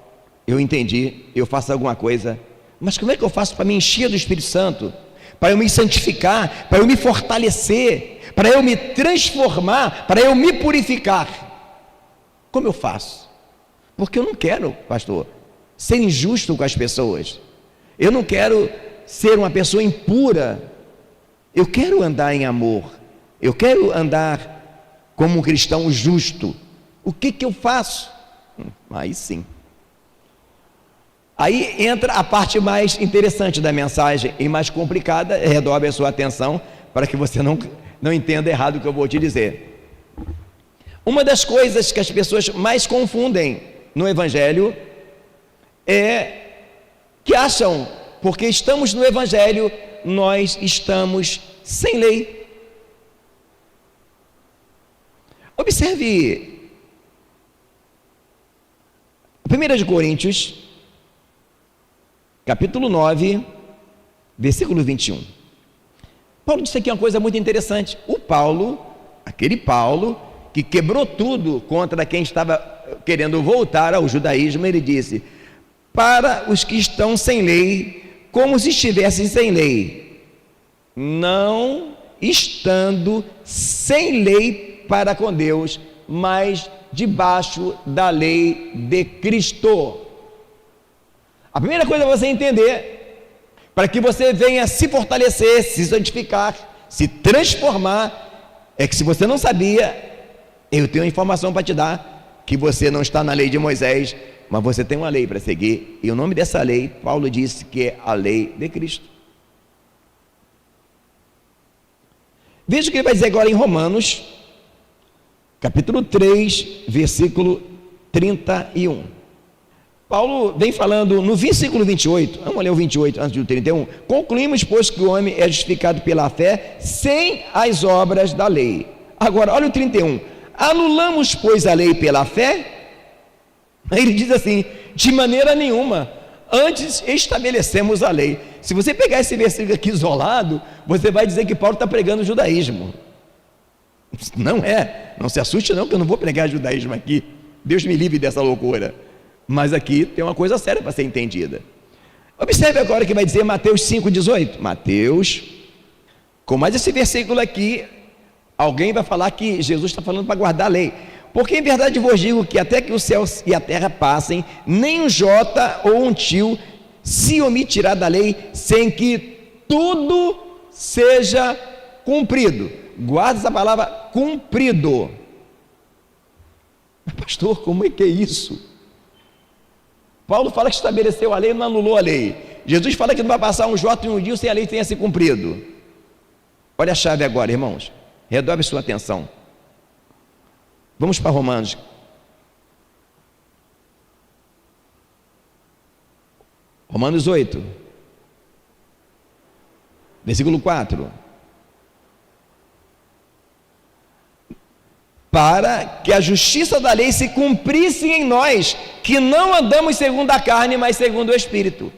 eu entendi, eu faço alguma coisa, mas como é que eu faço para me encher do Espírito Santo? Para eu me santificar, para eu me fortalecer, para eu me transformar, para eu me purificar? Como eu faço? Porque eu não quero, pastor, ser injusto com as pessoas. Eu não quero ser uma pessoa impura. Eu quero andar em amor. Eu quero andar como um cristão justo. O que eu faço? Aí sim. Aí entra a parte mais interessante da mensagem e mais complicada. Redobre a sua atenção para que você não entenda errado o que eu vou te dizer. Uma das coisas que as pessoas mais confundem no evangelho é que acham, porque estamos no evangelho, nós estamos sem lei. Observe 1 Coríntios, capítulo 9, versículo 21. Paulo disse aqui uma coisa muito interessante. O Paulo, aquele Paulo que quebrou tudo contra quem estava querendo voltar ao judaísmo, ele disse: para os que estão sem lei, como se estivessem sem lei, não estando sem lei para com Deus, mas debaixo da lei de Cristo. A primeira coisa é você entender, para que você venha se fortalecer, se santificar, se transformar, é que se você não sabia, eu tenho informação para te dar, que você não está na lei de Moisés, mas você tem uma lei para seguir, e o nome dessa lei, Paulo disse que é a lei de Cristo. Veja o que ele vai dizer agora em Romanos, capítulo 3, versículo 31. Paulo vem falando no versículo 28, vamos ler o 28 antes do 31. Concluímos, pois, que o homem é justificado pela fé, sem as obras da lei. Agora, olha o 31. Anulamos, pois, a lei pela fé? Ele diz assim: de maneira nenhuma, antes estabelecemos a lei. Se você pegar esse versículo aqui isolado, você vai dizer que Paulo está pregando o judaísmo. Não é, não se assuste não, que eu não vou pregar judaísmo aqui, Deus me livre dessa loucura, mas aqui tem uma coisa séria para ser entendida. Observe agora o que vai dizer Mateus 5,18. Mateus, com mais esse versículo aqui, alguém vai falar que Jesus está falando para guardar a lei, porque em verdade vos digo que até que os céus e a terra passem, nem um jota ou um tio se omitirá da lei, sem que tudo seja cumprido. Guarda essa palavra, cumprido. Mas pastor, como é que é isso? Paulo fala que estabeleceu a lei e não anulou a lei. Jesus fala que não vai passar um jota e um dia sem a lei tenha se cumprido. Olha a chave agora, irmãos, redobre sua atenção. Vamos para Romanos. Romanos 8, versículo 4. Para que a justiça da lei se cumprisse em nós, que não andamos segundo a carne, mas segundo o Espírito.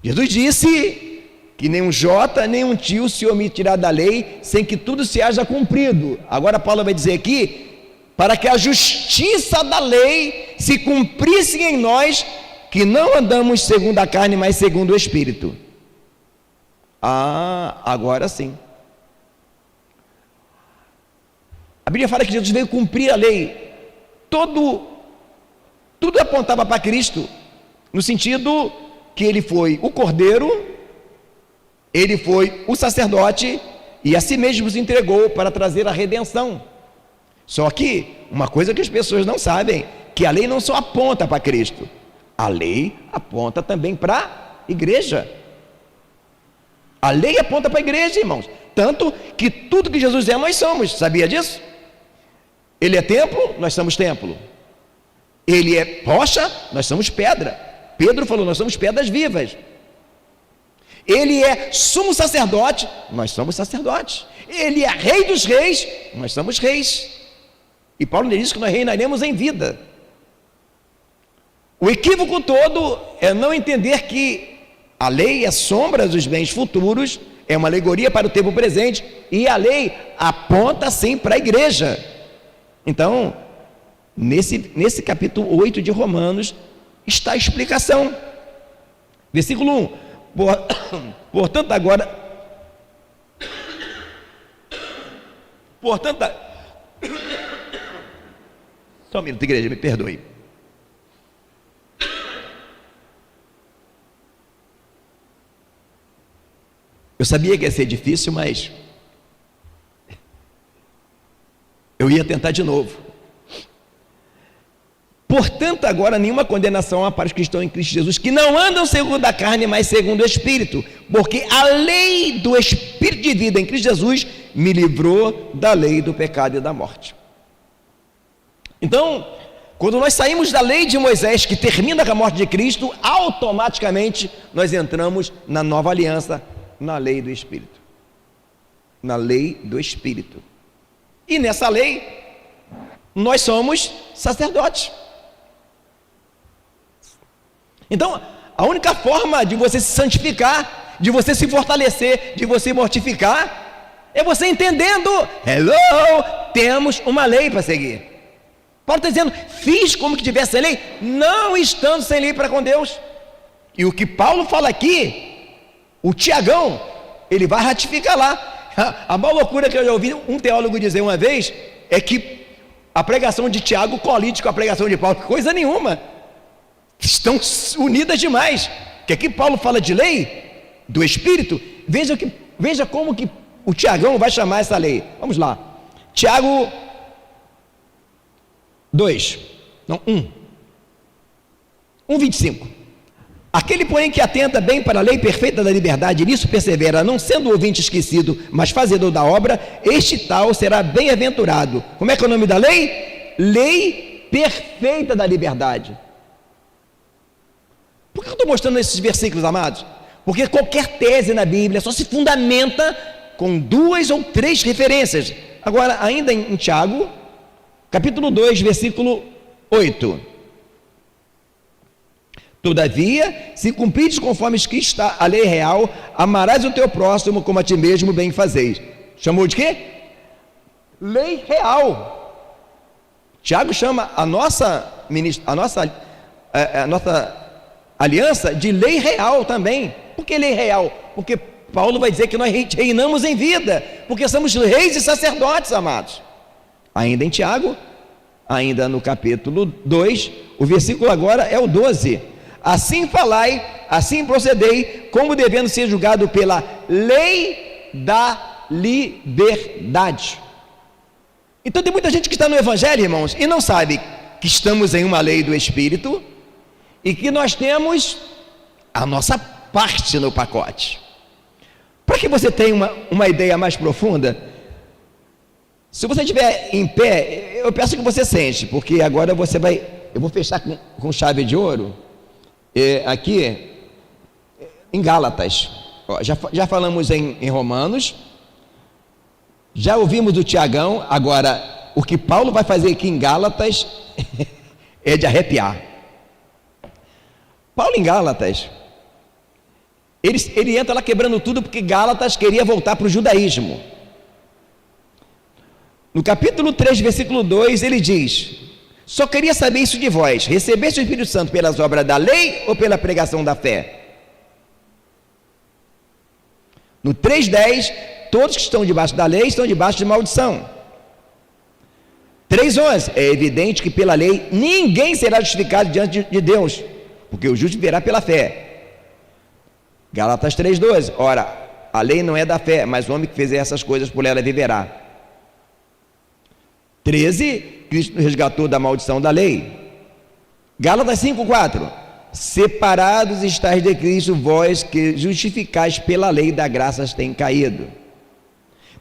Jesus disse que nem um jota, nem um tio se omitirá da lei, sem que tudo se haja cumprido. Agora Paulo vai dizer aqui, para que a justiça da lei se cumprisse em nós, que não andamos segundo a carne, mas segundo o Espírito. Agora sim. A Bíblia fala que Jesus veio cumprir a lei. Tudo apontava para Cristo, no sentido que ele foi o Cordeiro, ele foi o sacerdote, e a si mesmo se entregou para trazer a redenção. Só que, uma coisa que as pessoas não sabem, que a lei não só aponta para Cristo, a lei aponta também para a igreja. A lei aponta para a igreja, irmãos. Tanto que tudo que Jesus é, nós somos. Sabia disso? Ele é templo, nós somos templo. Ele é rocha, nós somos pedra. Pedro falou, nós somos pedras vivas. Ele é sumo sacerdote, nós somos sacerdotes. Ele é rei dos reis, nós somos reis. E Paulo diz que nós reinaremos em vida. O equívoco todo é não entender que a lei é sombra dos bens futuros, é uma alegoria para o tempo presente, e a lei aponta sim para a igreja. Então, nesse capítulo 8 de Romanos, está a explicação. Versículo 1. Portanto, só um minuto, igreja, me perdoe. Eu sabia que ia ser difícil, mas eu ia tentar de novo. Portanto, agora nenhuma condenação há para os que estão em Cristo Jesus, que não andam segundo a carne, mas segundo o Espírito, porque a lei do Espírito de vida em Cristo Jesus me livrou da lei do pecado e da morte. Então, quando nós saímos da lei de Moisés, que termina com a morte de Cristo, automaticamente nós entramos na nova aliança, na lei do Espírito. Na lei do Espírito. E nessa lei, nós somos sacerdotes. Então, a única forma de você se santificar, de você se fortalecer, de você mortificar, é você entendendo, temos uma lei para seguir. Paulo está dizendo, fiz como que tivesse lei, não estando sem lei para com Deus. E o que Paulo fala aqui, o Tiagão, ele vai ratificar lá. A maior loucura que eu já ouvi um teólogo dizer uma vez, é que a pregação de Tiago colide com a pregação de Paulo, coisa nenhuma, estão unidas demais, que aqui Paulo fala de lei, do Espírito, veja como que o Tiagão vai chamar essa lei. Vamos lá, Tiago 1:25. Aquele, porém, que atenta bem para a lei perfeita da liberdade, nisso persevera, não sendo o ouvinte esquecido, mas fazedor da obra, este tal será bem-aventurado. Como é que é o nome da lei? Lei perfeita da liberdade. Por que eu estou mostrando esses versículos, amados? Porque qualquer tese na Bíblia só se fundamenta com 2 ou 3 referências. Agora, ainda em Tiago, capítulo 2, versículo 8. Todavia, se cumprides conforme que está a lei real, amarás o teu próximo como a ti mesmo bem fazeis. Chamou de quê? Lei real. Tiago chama a nossa aliança de lei real também. Por que lei real? Porque Paulo vai dizer que nós reinamos em vida, porque somos reis e sacerdotes, amados. Ainda em Tiago, ainda no capítulo 2, o versículo agora é o 12. Assim falai, assim procedei, como devendo ser julgado pela lei da liberdade. Então tem muita gente que está no Evangelho, irmãos, e não sabe que estamos em uma lei do Espírito e que nós temos a nossa parte no pacote. Para que você tenha uma ideia mais profunda, se você estiver em pé, eu peço que você sente, porque agora eu vou fechar com chave de ouro, aqui em Gálatas. Já falamos em Romanos, já ouvimos do Tiagão, agora o que Paulo vai fazer aqui em Gálatas é de arrepiar. Paulo em Gálatas, ele entra lá quebrando tudo, porque Gálatas queria voltar para o judaísmo. No capítulo 3, versículo 2, ele diz: só queria saber isso de vós, recebeste o Espírito Santo pelas obras da lei ou pela pregação da fé? No 3:10, todos que estão debaixo da lei estão debaixo de maldição. 3:11, é evidente que pela lei ninguém será justificado diante de Deus, porque o justo viverá pela fé. Gálatas 3:12, ora, a lei não é da fé, mas o homem que fizer essas coisas por ela viverá. 13, Cristo nos resgatou da maldição da lei. Gálatas 5:4, separados estáis de Cristo, vós que justificais pela lei da graça têm caído.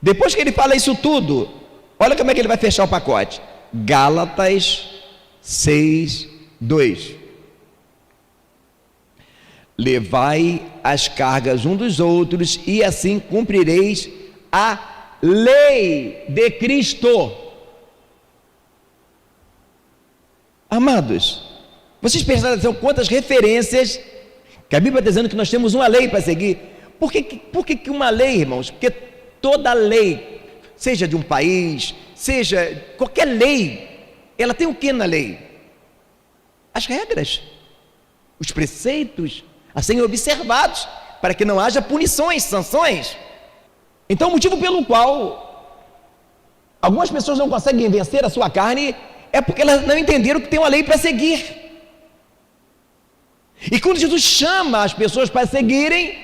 Depois que ele fala isso tudo, olha como é que ele vai fechar o pacote. Gálatas 6:2, levai as cargas um dos outros e assim cumprireis a lei de Cristo. Amados, vocês prestaram atenção quantas referências que a Bíblia está dizendo que nós temos uma lei para seguir? Por que uma lei, irmãos? Porque toda lei, seja de um país, seja qualquer lei, ela tem o que na lei? As regras, os preceitos a serem observados, para que não haja punições, sanções. Então, o motivo pelo qual algumas pessoas não conseguem vencer a sua carne é porque elas não entenderam que tem uma lei para seguir. E quando Jesus chama as pessoas para seguirem,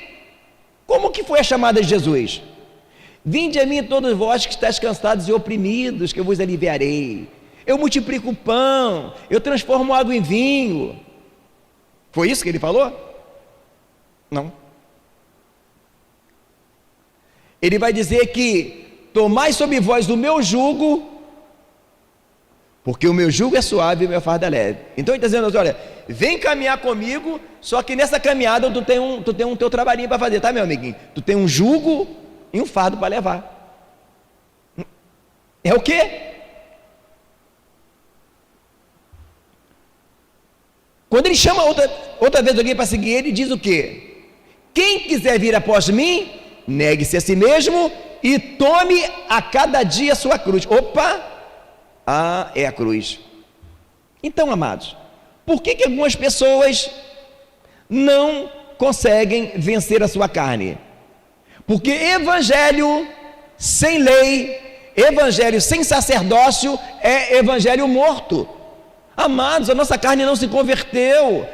como que foi a chamada de Jesus? Vinde a mim todos vós que estáis cansados e oprimidos, que eu vos aliviarei. Eu multiplico o pão, eu transformo água em vinho. Foi isso que ele falou? Não. Ele vai dizer que tomai sobre vós o meu jugo, porque o meu jugo é suave e o meu fardo é leve. Então ele está dizendo assim, olha, vem caminhar comigo, só que nessa caminhada tu tem um teu trabalhinho para fazer, tá, meu amiguinho? Tu tem um jugo e um fardo para levar. É o quê? Quando ele chama outra vez alguém para seguir, ele diz o quê? Quem quiser vir após mim, negue-se a si mesmo e tome a cada dia a sua cruz. Opa! É a cruz. Então, amados, por que algumas pessoas não conseguem vencer a sua carne? Porque evangelho sem lei, evangelho sem sacerdócio é evangelho morto. Amados, a nossa carne não se converteu.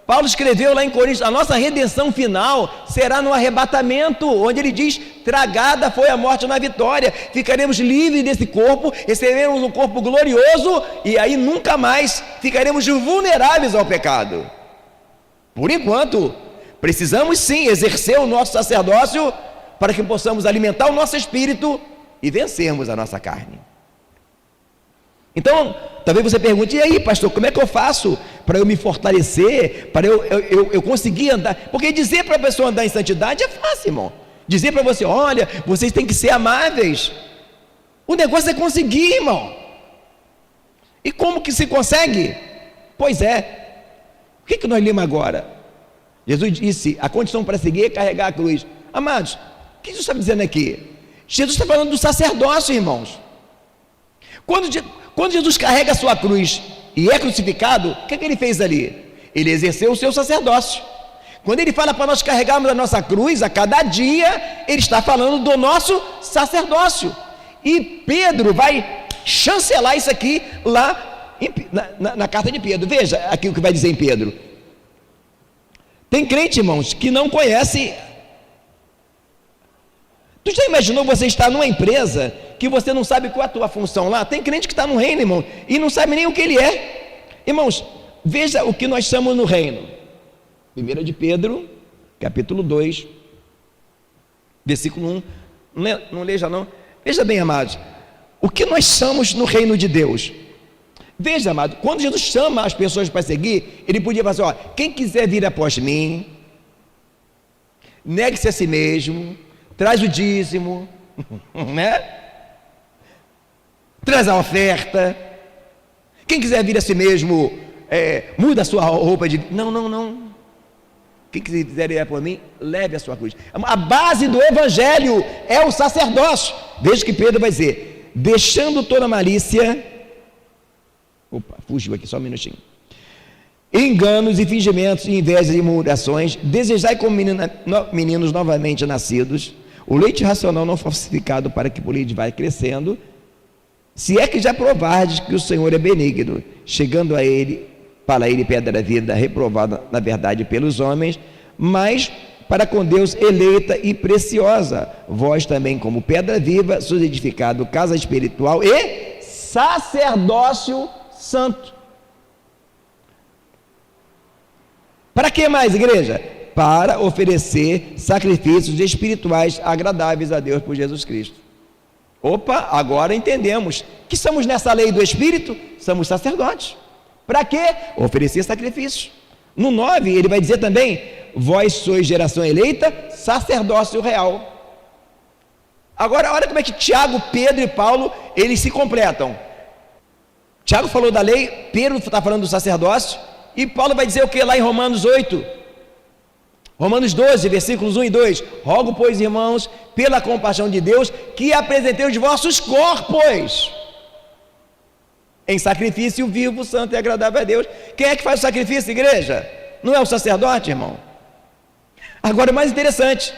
Paulo escreveu lá em Coríntios, a nossa redenção final será no arrebatamento, onde ele diz, tragada foi a morte na vitória, ficaremos livres desse corpo, receberemos um corpo glorioso, e aí nunca mais ficaremos vulneráveis ao pecado. Por enquanto, precisamos sim exercer o nosso sacerdócio, para que possamos alimentar o nosso espírito, e vencermos a nossa carne. Então, talvez você pergunte, e aí, pastor, como é que eu faço para eu me fortalecer, para eu conseguir andar? Porque dizer para a pessoa andar em santidade é fácil, irmão. Dizer para você, olha, vocês têm que ser amáveis. O negócio é conseguir, irmão. E como que se consegue? Pois é. O que nós lemos agora? Jesus disse, a condição para seguir é carregar a cruz. Amados, o que Jesus está dizendo aqui? Jesus está falando do sacerdócio, irmãos. Quando Jesus carrega a sua cruz e é crucificado, o que ele fez ali? Ele exerceu o seu sacerdócio. Quando ele fala para nós carregarmos a nossa cruz a cada dia, ele está falando do nosso sacerdócio. E Pedro vai chancelar isso aqui lá na carta de Pedro. Veja aqui o que vai dizer em Pedro. Tem crente, irmãos, que não conhece. Tu já imaginou você estar numa empresa que você não sabe qual é a tua função lá? Tem crente que está no reino, irmão, e não sabe nem o que ele é. Irmãos, veja o que nós somos no reino. 1 de Pedro, capítulo 2, versículo 1. Não leia não. Veja bem, amados, o que nós somos no reino de Deus. Veja, amado, quando Jesus chama as pessoas para seguir, ele podia falar assim, ó, quem quiser vir após mim, negue-se a si mesmo, traz o dízimo, né? Traz a oferta. Quem quiser vir a si mesmo, muda a sua roupa de... Não. Quem quiser ir por mim, leve a sua cruz. A base do evangelho é o sacerdócio. Veja que Pedro vai dizer, deixando toda malícia... Opa, fugiu aqui, só um minutinho. Enganos e fingimentos, invejas e murmurações, desejai como meninos novamente nascidos, o leite racional não falsificado, para que por ele vá crescendo, se é que já provardes que o Senhor é benigno, chegando a ele, para ele pedra da vida, reprovada na verdade pelos homens, mas para com Deus eleita e preciosa, vós também como pedra viva, sois edificado casa espiritual e sacerdócio santo. Para que mais, igreja? Para oferecer sacrifícios espirituais agradáveis a Deus por Jesus Cristo. Opa, agora entendemos que somos nessa lei do Espírito, somos sacerdotes. Para quê? Oferecer sacrifícios. No 9, ele vai dizer também, vós sois geração eleita, sacerdócio real. Agora, olha como é que Tiago, Pedro e Paulo, eles se completam. Tiago falou da lei, Pedro está falando do sacerdócio, e Paulo vai dizer o que lá em Romanos 8? Romanos 12, versículos 1 e 2. Rogo, pois, irmãos, pela compaixão de Deus, que apresenteis os vossos corpos em sacrifício vivo, santo e agradável a Deus. Quem é que faz o sacrifício, igreja? Não é o sacerdote, irmão? Agora, o mais interessante: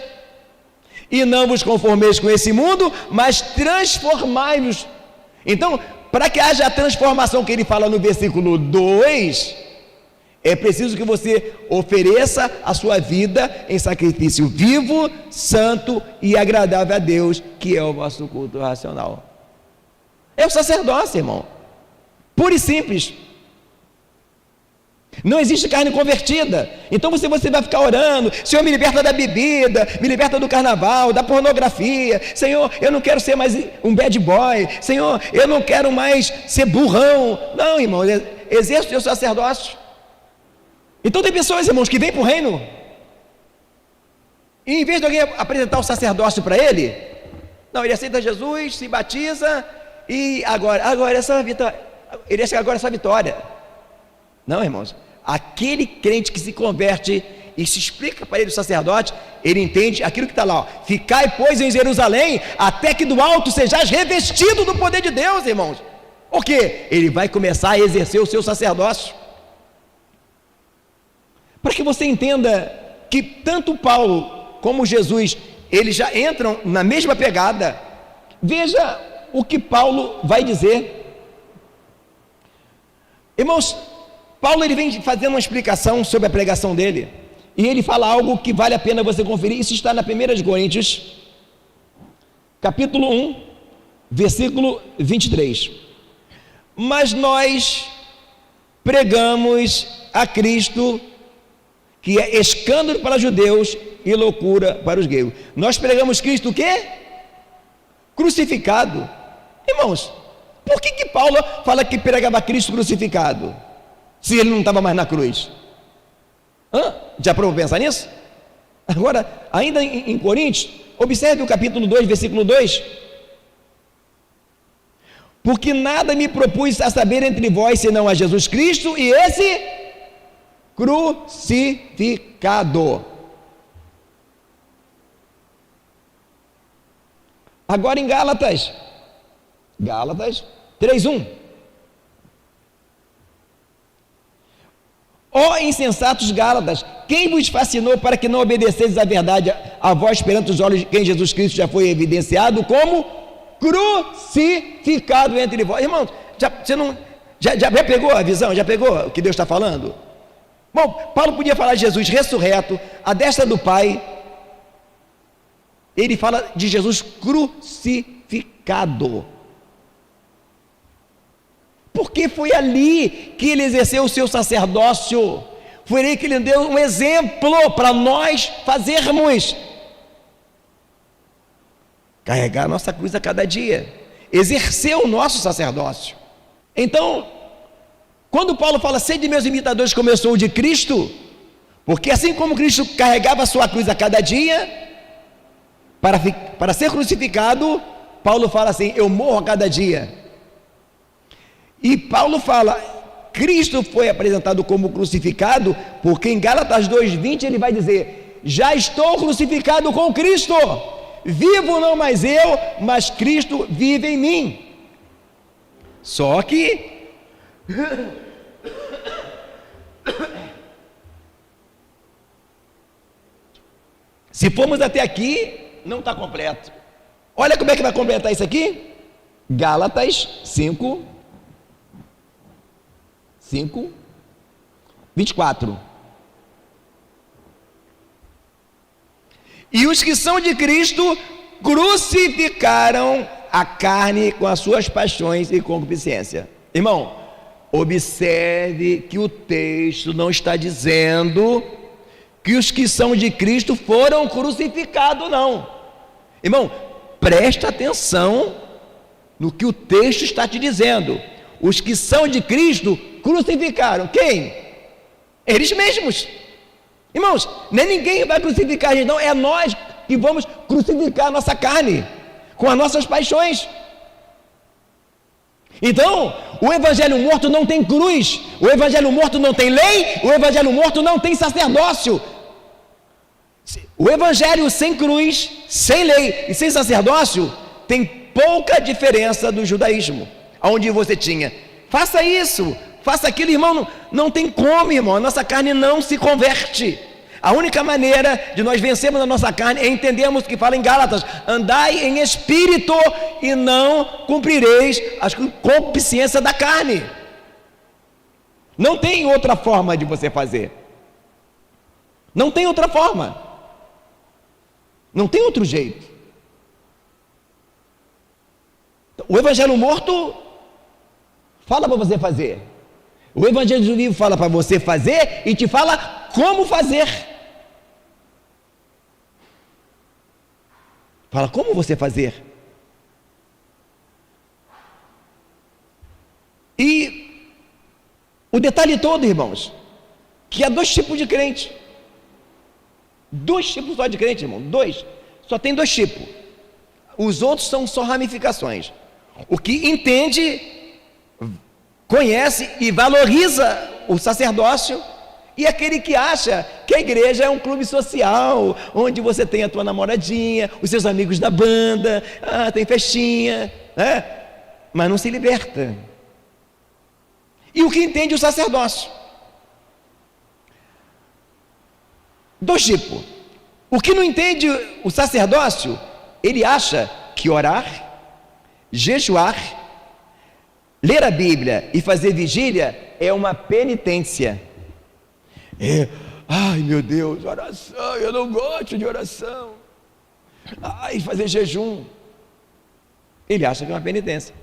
e não vos conformeis com esse mundo, mas transformai-vos. Então, para que haja a transformação que ele fala no versículo 2, é preciso que você ofereça a sua vida em sacrifício vivo, santo e agradável a Deus, que é o vosso culto racional. É o sacerdócio, irmão, puro e simples. Não existe carne convertida. Então você vai ficar orando: Senhor, me liberta da bebida, me liberta do carnaval, da pornografia. Senhor, eu não quero ser mais um bad boy. Senhor, eu não quero mais ser burrão. Não, irmão, exerça o seu sacerdócio. Então tem pessoas, irmãos, que vêm para o reino, e em vez de alguém apresentar o sacerdócio para ele, não, ele aceita Jesus, se batiza, e agora essa vitória, ele acha que agora essa vitória. Não, irmãos, aquele crente que se converte e se explica para ele o sacerdote, ele entende aquilo que está lá, ó: ficai, pois, em Jerusalém, até que do alto sejais revestido do poder de Deus, irmãos. Por quê? Ele vai começar a exercer o seu sacerdócio. Para que você entenda que tanto Paulo como Jesus, eles já entram na mesma pegada, veja o que Paulo vai dizer. Irmãos, Paulo, ele vem fazendo uma explicação sobre a pregação dele, e ele fala algo que vale a pena você conferir. Isso está na 1 Coríntios, capítulo 1, versículo 23. Mas nós pregamos a Cristo, que é escândalo para os judeus e loucura para os gregos. Nós pregamos Cristo o quê? Crucificado. Irmãos, por que Paulo fala que pregava Cristo crucificado, se ele não estava mais na cruz? Já parou para pensar nisso? Agora, ainda em Coríntios, observe o capítulo 2, versículo 2. Porque nada me propus a saber entre vós, senão a Jesus Cristo e esse crucificado. Agora em Gálatas 3:1. Ó insensatos Gálatas, quem vos fascinou para que não obedeceis à verdade, a vós perante os olhos de quem Jesus Cristo já foi evidenciado como crucificado entre vós? Irmãos, já pegou a visão? Já pegou o que Deus está falando? Bom, Paulo podia falar de Jesus ressurreto, à destra do Pai. Ele fala de Jesus crucificado, porque foi ali que ele exerceu o seu sacerdócio, foi ali que ele deu um exemplo para nós fazermos: carregar a nossa cruz a cada dia, exerceu o nosso sacerdócio. Então, quando Paulo fala: sede meus imitadores como eu sou de Cristo, porque assim como Cristo carregava a sua cruz a cada dia, para ser crucificado, Paulo fala assim: eu morro a cada dia. E Paulo fala: Cristo foi apresentado como crucificado, porque em Gálatas 2:20 ele vai dizer: já estou crucificado com Cristo, vivo não mais eu, mas Cristo vive em mim. Só que se formos até aqui, não está completo. Olha como é que vai completar isso aqui. Gálatas 5:24. E os que são de Cristo crucificaram a carne com as suas paixões e concupiscência. Irmão, observe que o texto não está dizendo que os que são de Cristo foram crucificados, não. Irmão, presta atenção no que o texto está te dizendo. Os que são de Cristo crucificaram quem? Eles mesmos. Irmãos, nem ninguém vai crucificar a gente, não. É nós que vamos crucificar a nossa carne. com as nossas paixões. Então, o evangelho morto não tem cruz, o evangelho morto não tem lei, o evangelho morto não tem sacerdócio. O evangelho sem cruz, sem lei e sem sacerdócio tem pouca diferença do judaísmo, onde você tinha, faça isso, faça aquilo, irmão, não tem como, irmão, a nossa carne não se converte. A única maneira de nós vencermos a nossa carne é entendermos que fala em Gálatas: andai em espírito e não cumprireis as concupiscências da carne. Não tem outra forma de você fazer, não tem outra forma, não tem outro jeito. O evangelho morto fala para você fazer, o evangelho vivo fala para você fazer e te fala como fazer. Fala como você fazer. E o detalhe todo, irmãos, que há dois tipos de crente. Dois tipos só de crente, irmão. Dois. Só tem dois tipos. Os outros são só ramificações. O que entende, conhece e valoriza o sacerdócio, e aquele que acha que a igreja é um clube social, onde você tem a tua namoradinha, os seus amigos da banda, tem festinha, né? Mas não se liberta. E o que entende o sacerdócio? Dois tipos. O que não entende o sacerdócio, ele acha que orar, jejuar, ler a Bíblia e fazer vigília é uma penitência. Ai meu Deus, oração, eu não gosto de oração. Ai, fazer jejum. Ele acha que é uma penitência.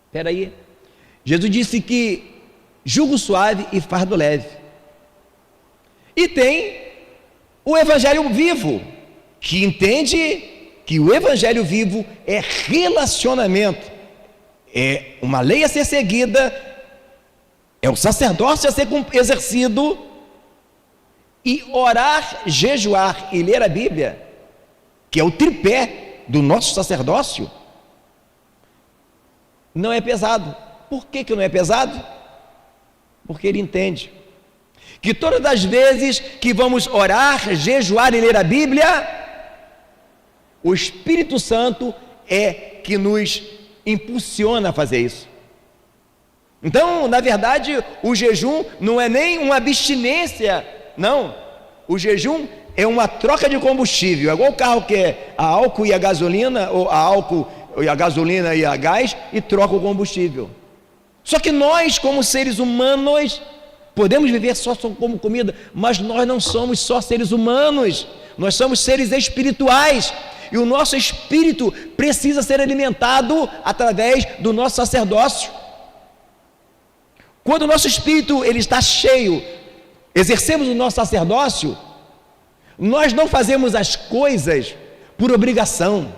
Espera aí. Jesus disse que jugo suave e fardo leve. E tem o evangelho vivo, que entende que o evangelho vivo é relacionamento, é uma lei a ser seguida, é o sacerdócio a ser exercido, e orar, jejuar e ler a Bíblia, que é o tripé do nosso sacerdócio, não é pesado. Por que não é pesado? Porque ele entende que todas as vezes que vamos orar, jejuar e ler a Bíblia, o Espírito Santo é que nos impulsiona a fazer isso. Então, na verdade, o jejum não é nem uma abstinência, não. O jejum é uma troca de combustível. É igual o carro que é a álcool e a gasolina, ou a álcool e a gasolina e a gás, e troca o combustível. Só que nós, como seres humanos, podemos viver só como comida, mas nós não somos só seres humanos, nós somos seres espirituais, e o nosso espírito precisa ser alimentado através do nosso sacerdócio. Quando o nosso espírito ele está cheio, exercemos o nosso sacerdócio, nós não fazemos as coisas por obrigação,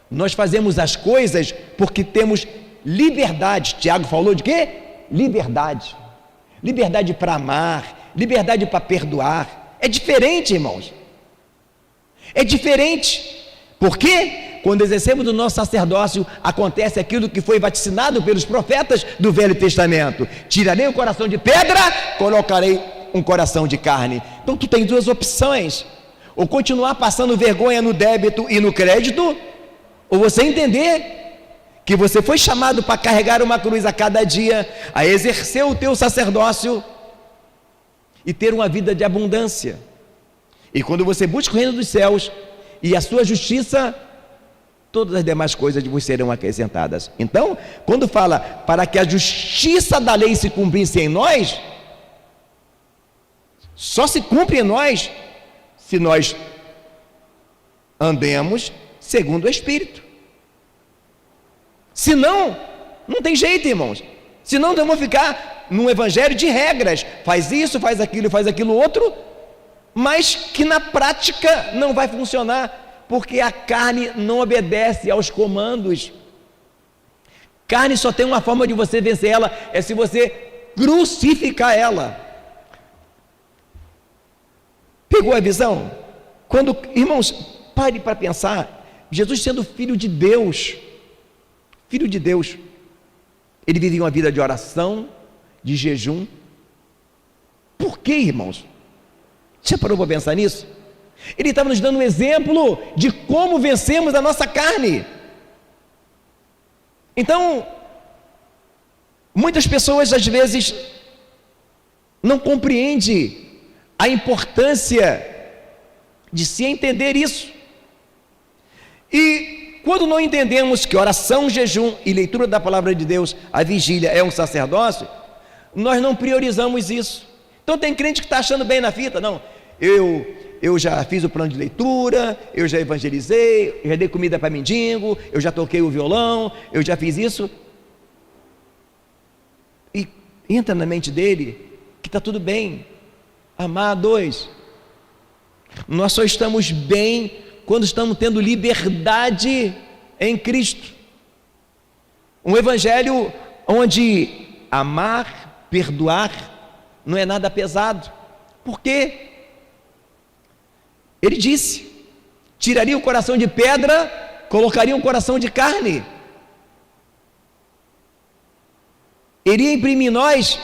nós fazemos as coisas porque temos liberdade. Tiago falou de quê? Liberdade. Liberdade para amar, liberdade para perdoar. É diferente, irmãos. É diferente. Por quê? Quando exercemos o nosso sacerdócio, acontece aquilo que foi vaticinado pelos profetas do Velho Testamento: tirarei o coração de pedra, colocarei um coração de carne. Então tu tem duas opções: ou continuar passando vergonha no débito e no crédito, ou você entender que você foi chamado para carregar uma cruz a cada dia, a exercer o teu sacerdócio e ter uma vida de abundância. E quando você busca o reino dos céus e a sua justiça, todas as demais coisas vos serão acrescentadas. Então, quando fala para que a justiça da lei se cumprisse em nós, só se cumpre em nós se nós andemos segundo o Espírito. Senão, não tem jeito, irmãos. Senão vamos ficar num evangelho de regras. Faz isso, faz aquilo outro, mas que na prática não vai funcionar, porque a carne não obedece aos comandos. Carne só tem uma forma de você vencer ela, é se você crucificar ela. Pegou a visão? Quando, irmãos, pare para pensar, Jesus sendo filho de Deus, ele vivia uma vida de oração, de jejum. Por quê, irmãos? Já parou para pensar nisso? Ele estava nos dando um exemplo de como vencemos a nossa carne. Então, muitas pessoas às vezes não compreendem a importância de se entender isso. E quando não entendemos que oração, jejum e leitura da palavra de Deus, a vigília é um sacerdócio, nós não priorizamos isso. Então tem crente que está achando bem na fita, não, eu já fiz o plano de leitura, eu já evangelizei, eu já dei comida para mendigo, eu já toquei o violão, eu já fiz isso. E entra na mente dele que está tudo bem. Amados, nós só estamos bem quando estamos tendo liberdade em Cristo. Um evangelho onde amar, perdoar, não é nada pesado. Por quê? Ele disse, tiraria o coração de pedra, colocaria um coração de carne. Iria imprimir em nós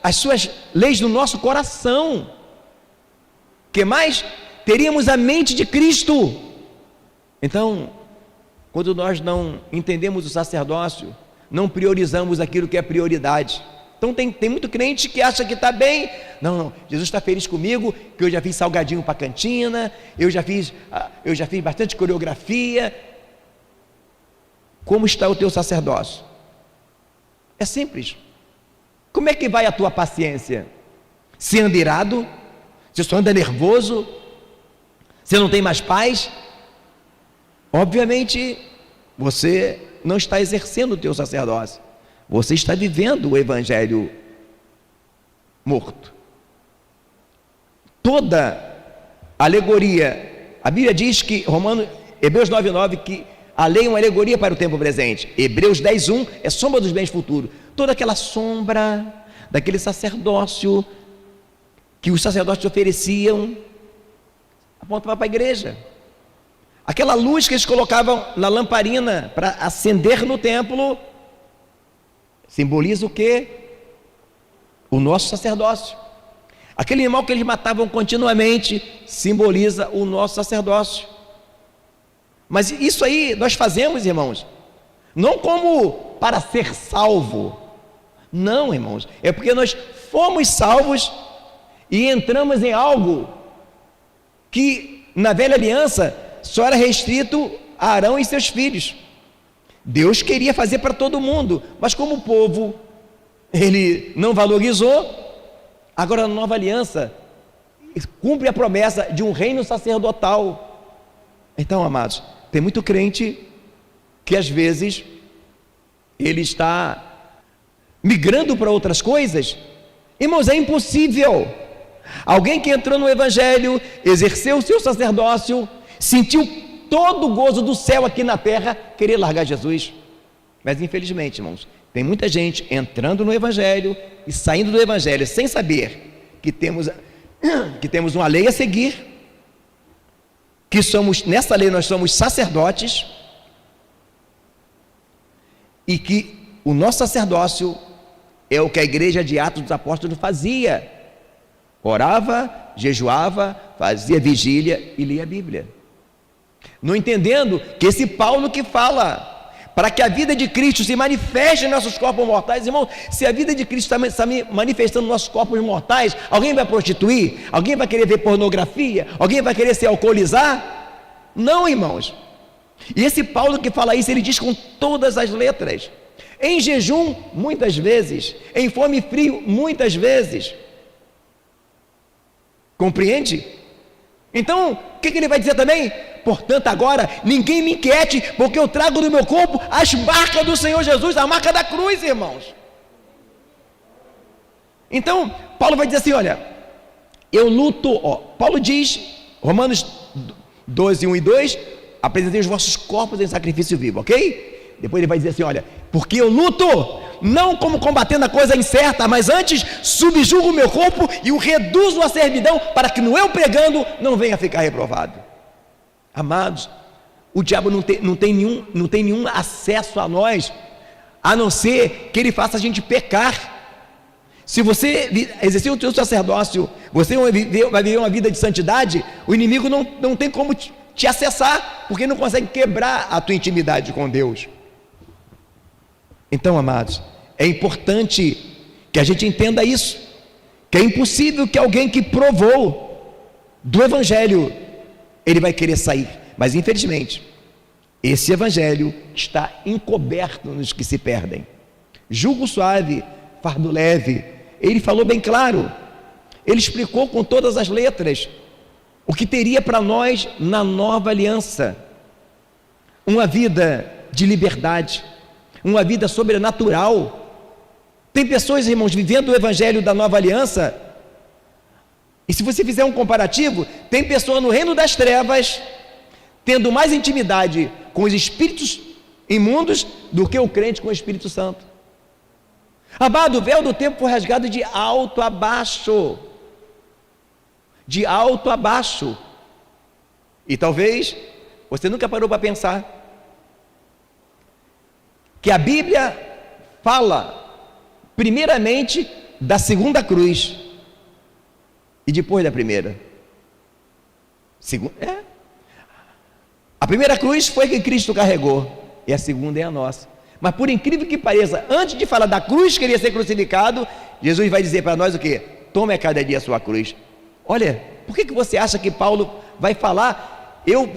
as suas leis no nosso coração. Que mais? Teríamos a mente de Cristo. Então, quando nós não entendemos o sacerdócio, não priorizamos aquilo que é prioridade. Então tem muito crente que acha que está bem. Não, Jesus está feliz comigo, que eu já fiz salgadinho para a cantina, eu já fiz bastante coreografia. Como está o teu sacerdócio? É simples. Como é que vai a tua paciência? Se anda irado? Se só anda nervoso? Você não tem mais paz? Obviamente, você não está exercendo o teu sacerdócio. Você está vivendo o evangelho morto. Toda alegoria, a Bíblia diz que, Hebreus 9:9, que a lei é uma alegoria para o tempo presente. Hebreus 10:1 é sombra dos bens futuros. Toda aquela sombra daquele sacerdócio que os sacerdotes ofereciam apontava para a igreja. Aquela luz que eles colocavam na lamparina para acender no templo simboliza o quê? O nosso sacerdócio. Aquele animal que eles matavam continuamente simboliza o nosso sacerdócio. Mas isso aí nós fazemos, irmãos, não como para ser salvo. Não, irmãos, é porque nós fomos salvos e entramos em algo que na velha aliança só era restrito a Arão e seus filhos. Deus queria fazer para todo mundo, mas como o povo ele não valorizou, agora na nova aliança cumpre a promessa de um reino sacerdotal. Então, amados, tem muito crente que às vezes ele está migrando para outras coisas. Irmãos, é impossível. Alguém que entrou no evangelho, exerceu o seu sacerdócio, sentiu todo o gozo do céu aqui na terra, querer largar Jesus. Mas infelizmente, irmãos, tem muita gente entrando no evangelho e saindo do evangelho sem saber que temos uma lei a seguir, que nessa lei nós somos sacerdotes, e que o nosso sacerdócio é o que a igreja de Atos dos Apóstolos fazia: orava, jejuava, fazia vigília e lia a Bíblia. Não entendendo que esse Paulo que fala para que a vida de Cristo se manifeste em nossos corpos mortais. Irmão, se a vida de Cristo está manifestando nos nossos corpos mortais, alguém vai prostituir? Alguém vai querer ver pornografia? Alguém vai querer se alcoolizar? Não, irmãos. E esse Paulo que fala isso, ele diz com todas as letras: em jejum muitas vezes, em fome e frio muitas vezes. Compreende? Então, o que ele vai dizer também? Portanto, agora, ninguém me inquiete, porque eu trago no meu corpo as marcas do Senhor Jesus, a marca da cruz, irmãos. Então, Paulo vai dizer assim, olha, eu luto, Paulo diz, Romanos 12, 1 e 2, apresentei os vossos corpos em sacrifício vivo, ok? Depois ele vai dizer assim, olha, porque eu luto, não como combatendo a coisa incerta, mas antes subjugo o meu corpo e o reduzo à servidão, para que no eu pregando não venha ficar reprovado. Amados, o diabo não tem nenhum acesso a nós, a não ser que ele faça a gente pecar. Se você exercer o teu sacerdócio, você vai viver uma vida de santidade, o inimigo não tem como te acessar, porque não consegue quebrar a tua intimidade com Deus. Então, amados, é importante que a gente entenda isso, que é impossível que alguém que provou do Evangelho, ele vai querer sair. Mas infelizmente, esse Evangelho está encoberto nos que se perdem. Jugo suave, fardo leve. Ele falou bem claro, ele explicou com todas as letras o que teria para nós na nova aliança: uma vida de liberdade, uma vida sobrenatural. Tem pessoas, irmãos, vivendo o Evangelho da nova aliança, e se você fizer um comparativo, tem pessoa no reino das trevas tendo mais intimidade com os espíritos imundos do que o crente com o Espírito Santo. Amado, o véu do tempo foi rasgado de alto a baixo. De alto a baixo. E talvez você nunca parou para pensar que a Bíblia fala primeiramente da segunda cruz e depois da primeira. A primeira cruz foi que Cristo carregou, e a segunda é a nossa. Mas por incrível que pareça, antes de falar da cruz que ele ia ser crucificado, Jesus vai dizer para nós o quê? Tome a cada dia a sua cruz. Olha, por que você acha que Paulo vai falar, eu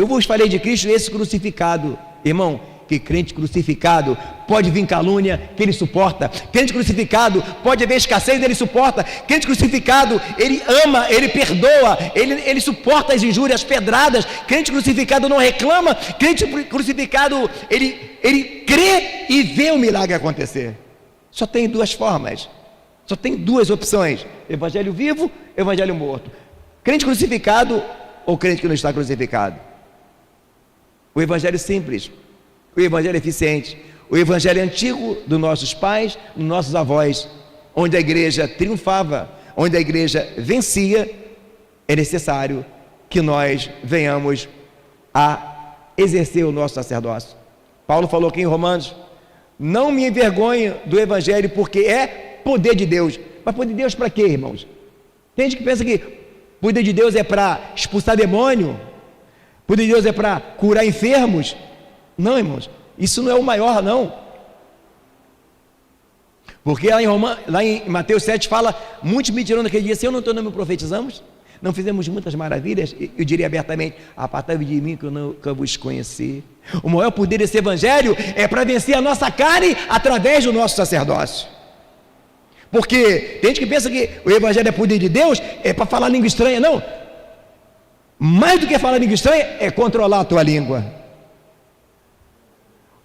vos falei de Cristo, esse crucificado? Irmão, que crente crucificado pode vir calúnia, que ele suporta. Crente crucificado pode haver escassez, ele suporta. Crente crucificado, ele ama, ele perdoa, ele suporta as injúrias, as pedradas. Crente crucificado não reclama. Crente crucificado, ele crê e vê o milagre acontecer. Só tem duas formas, só tem duas opções: evangelho vivo, evangelho morto. Crente crucificado ou crente que não está crucificado. O evangelho simples, o evangelho eficiente, o evangelho antigo dos nossos pais, dos nossos avós, onde a igreja triunfava, onde a igreja vencia, é necessário que nós venhamos a exercer o nosso sacerdócio. Paulo falou aqui em Romanos: não me envergonho do evangelho, porque é poder de Deus. Mas poder de Deus para quê, irmãos? Tem gente que pensa que poder de Deus é para expulsar demônio, poder de Deus é para curar enfermos. Não, irmãos, isso não é o maior, não. Porque lá em Mateus 7 fala: muitos me dirão naquele dia, se eu não estou, não me profetizamos? Não fizemos muitas maravilhas? Eu diria abertamente: apartai-vos de mim, que eu nunca vos conheci. O maior poder desse evangelho é para vencer a nossa carne através do nosso sacerdócio. Porque tem gente que pensa que o evangelho é poder de Deus, é para falar língua estranha. Não, mais do que falar língua estranha, é controlar a tua língua.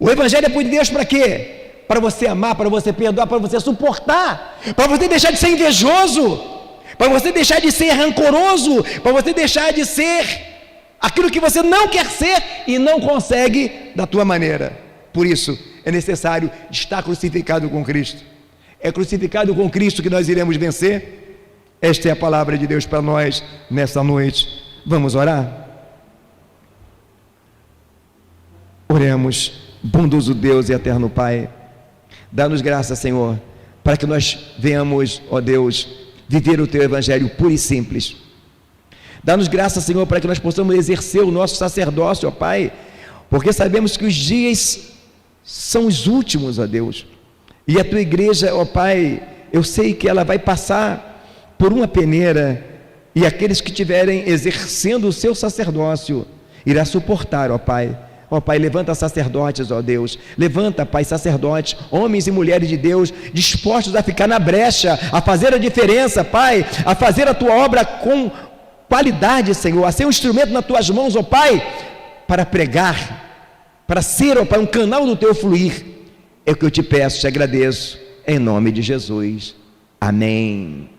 O evangelho é poder de Deus para quê? Para você amar, para você perdoar, para você suportar, para você deixar de ser invejoso, para você deixar de ser rancoroso, para você deixar de ser aquilo que você não quer ser e não consegue da tua maneira. Por isso é necessário estar crucificado com Cristo. É crucificado com Cristo que nós iremos vencer. Esta é a palavra de Deus para nós nessa noite. Vamos orar? Oremos. Bondoso Deus e eterno Pai, dá-nos graça, Senhor, para que nós venhamos, ó Deus, viver o Teu Evangelho puro e simples. Dá-nos graça, Senhor, para que nós possamos exercer o nosso sacerdócio, ó Pai, porque sabemos que os dias são os últimos, ó Deus, e a Tua igreja, ó Pai, eu sei que ela vai passar por uma peneira, e aqueles que estiverem exercendo o seu sacerdócio irá suportar, ó Pai. Ó Pai, levanta sacerdotes, ó Deus, levanta, Pai, sacerdotes, homens e mulheres de Deus, dispostos a ficar na brecha, a fazer a diferença, Pai, a fazer a Tua obra com qualidade, Senhor, a ser um instrumento nas Tuas mãos, ó Pai, para pregar, para ser, ó Pai, um canal do Teu fluir. É o que eu te peço, te agradeço, em nome de Jesus, amém.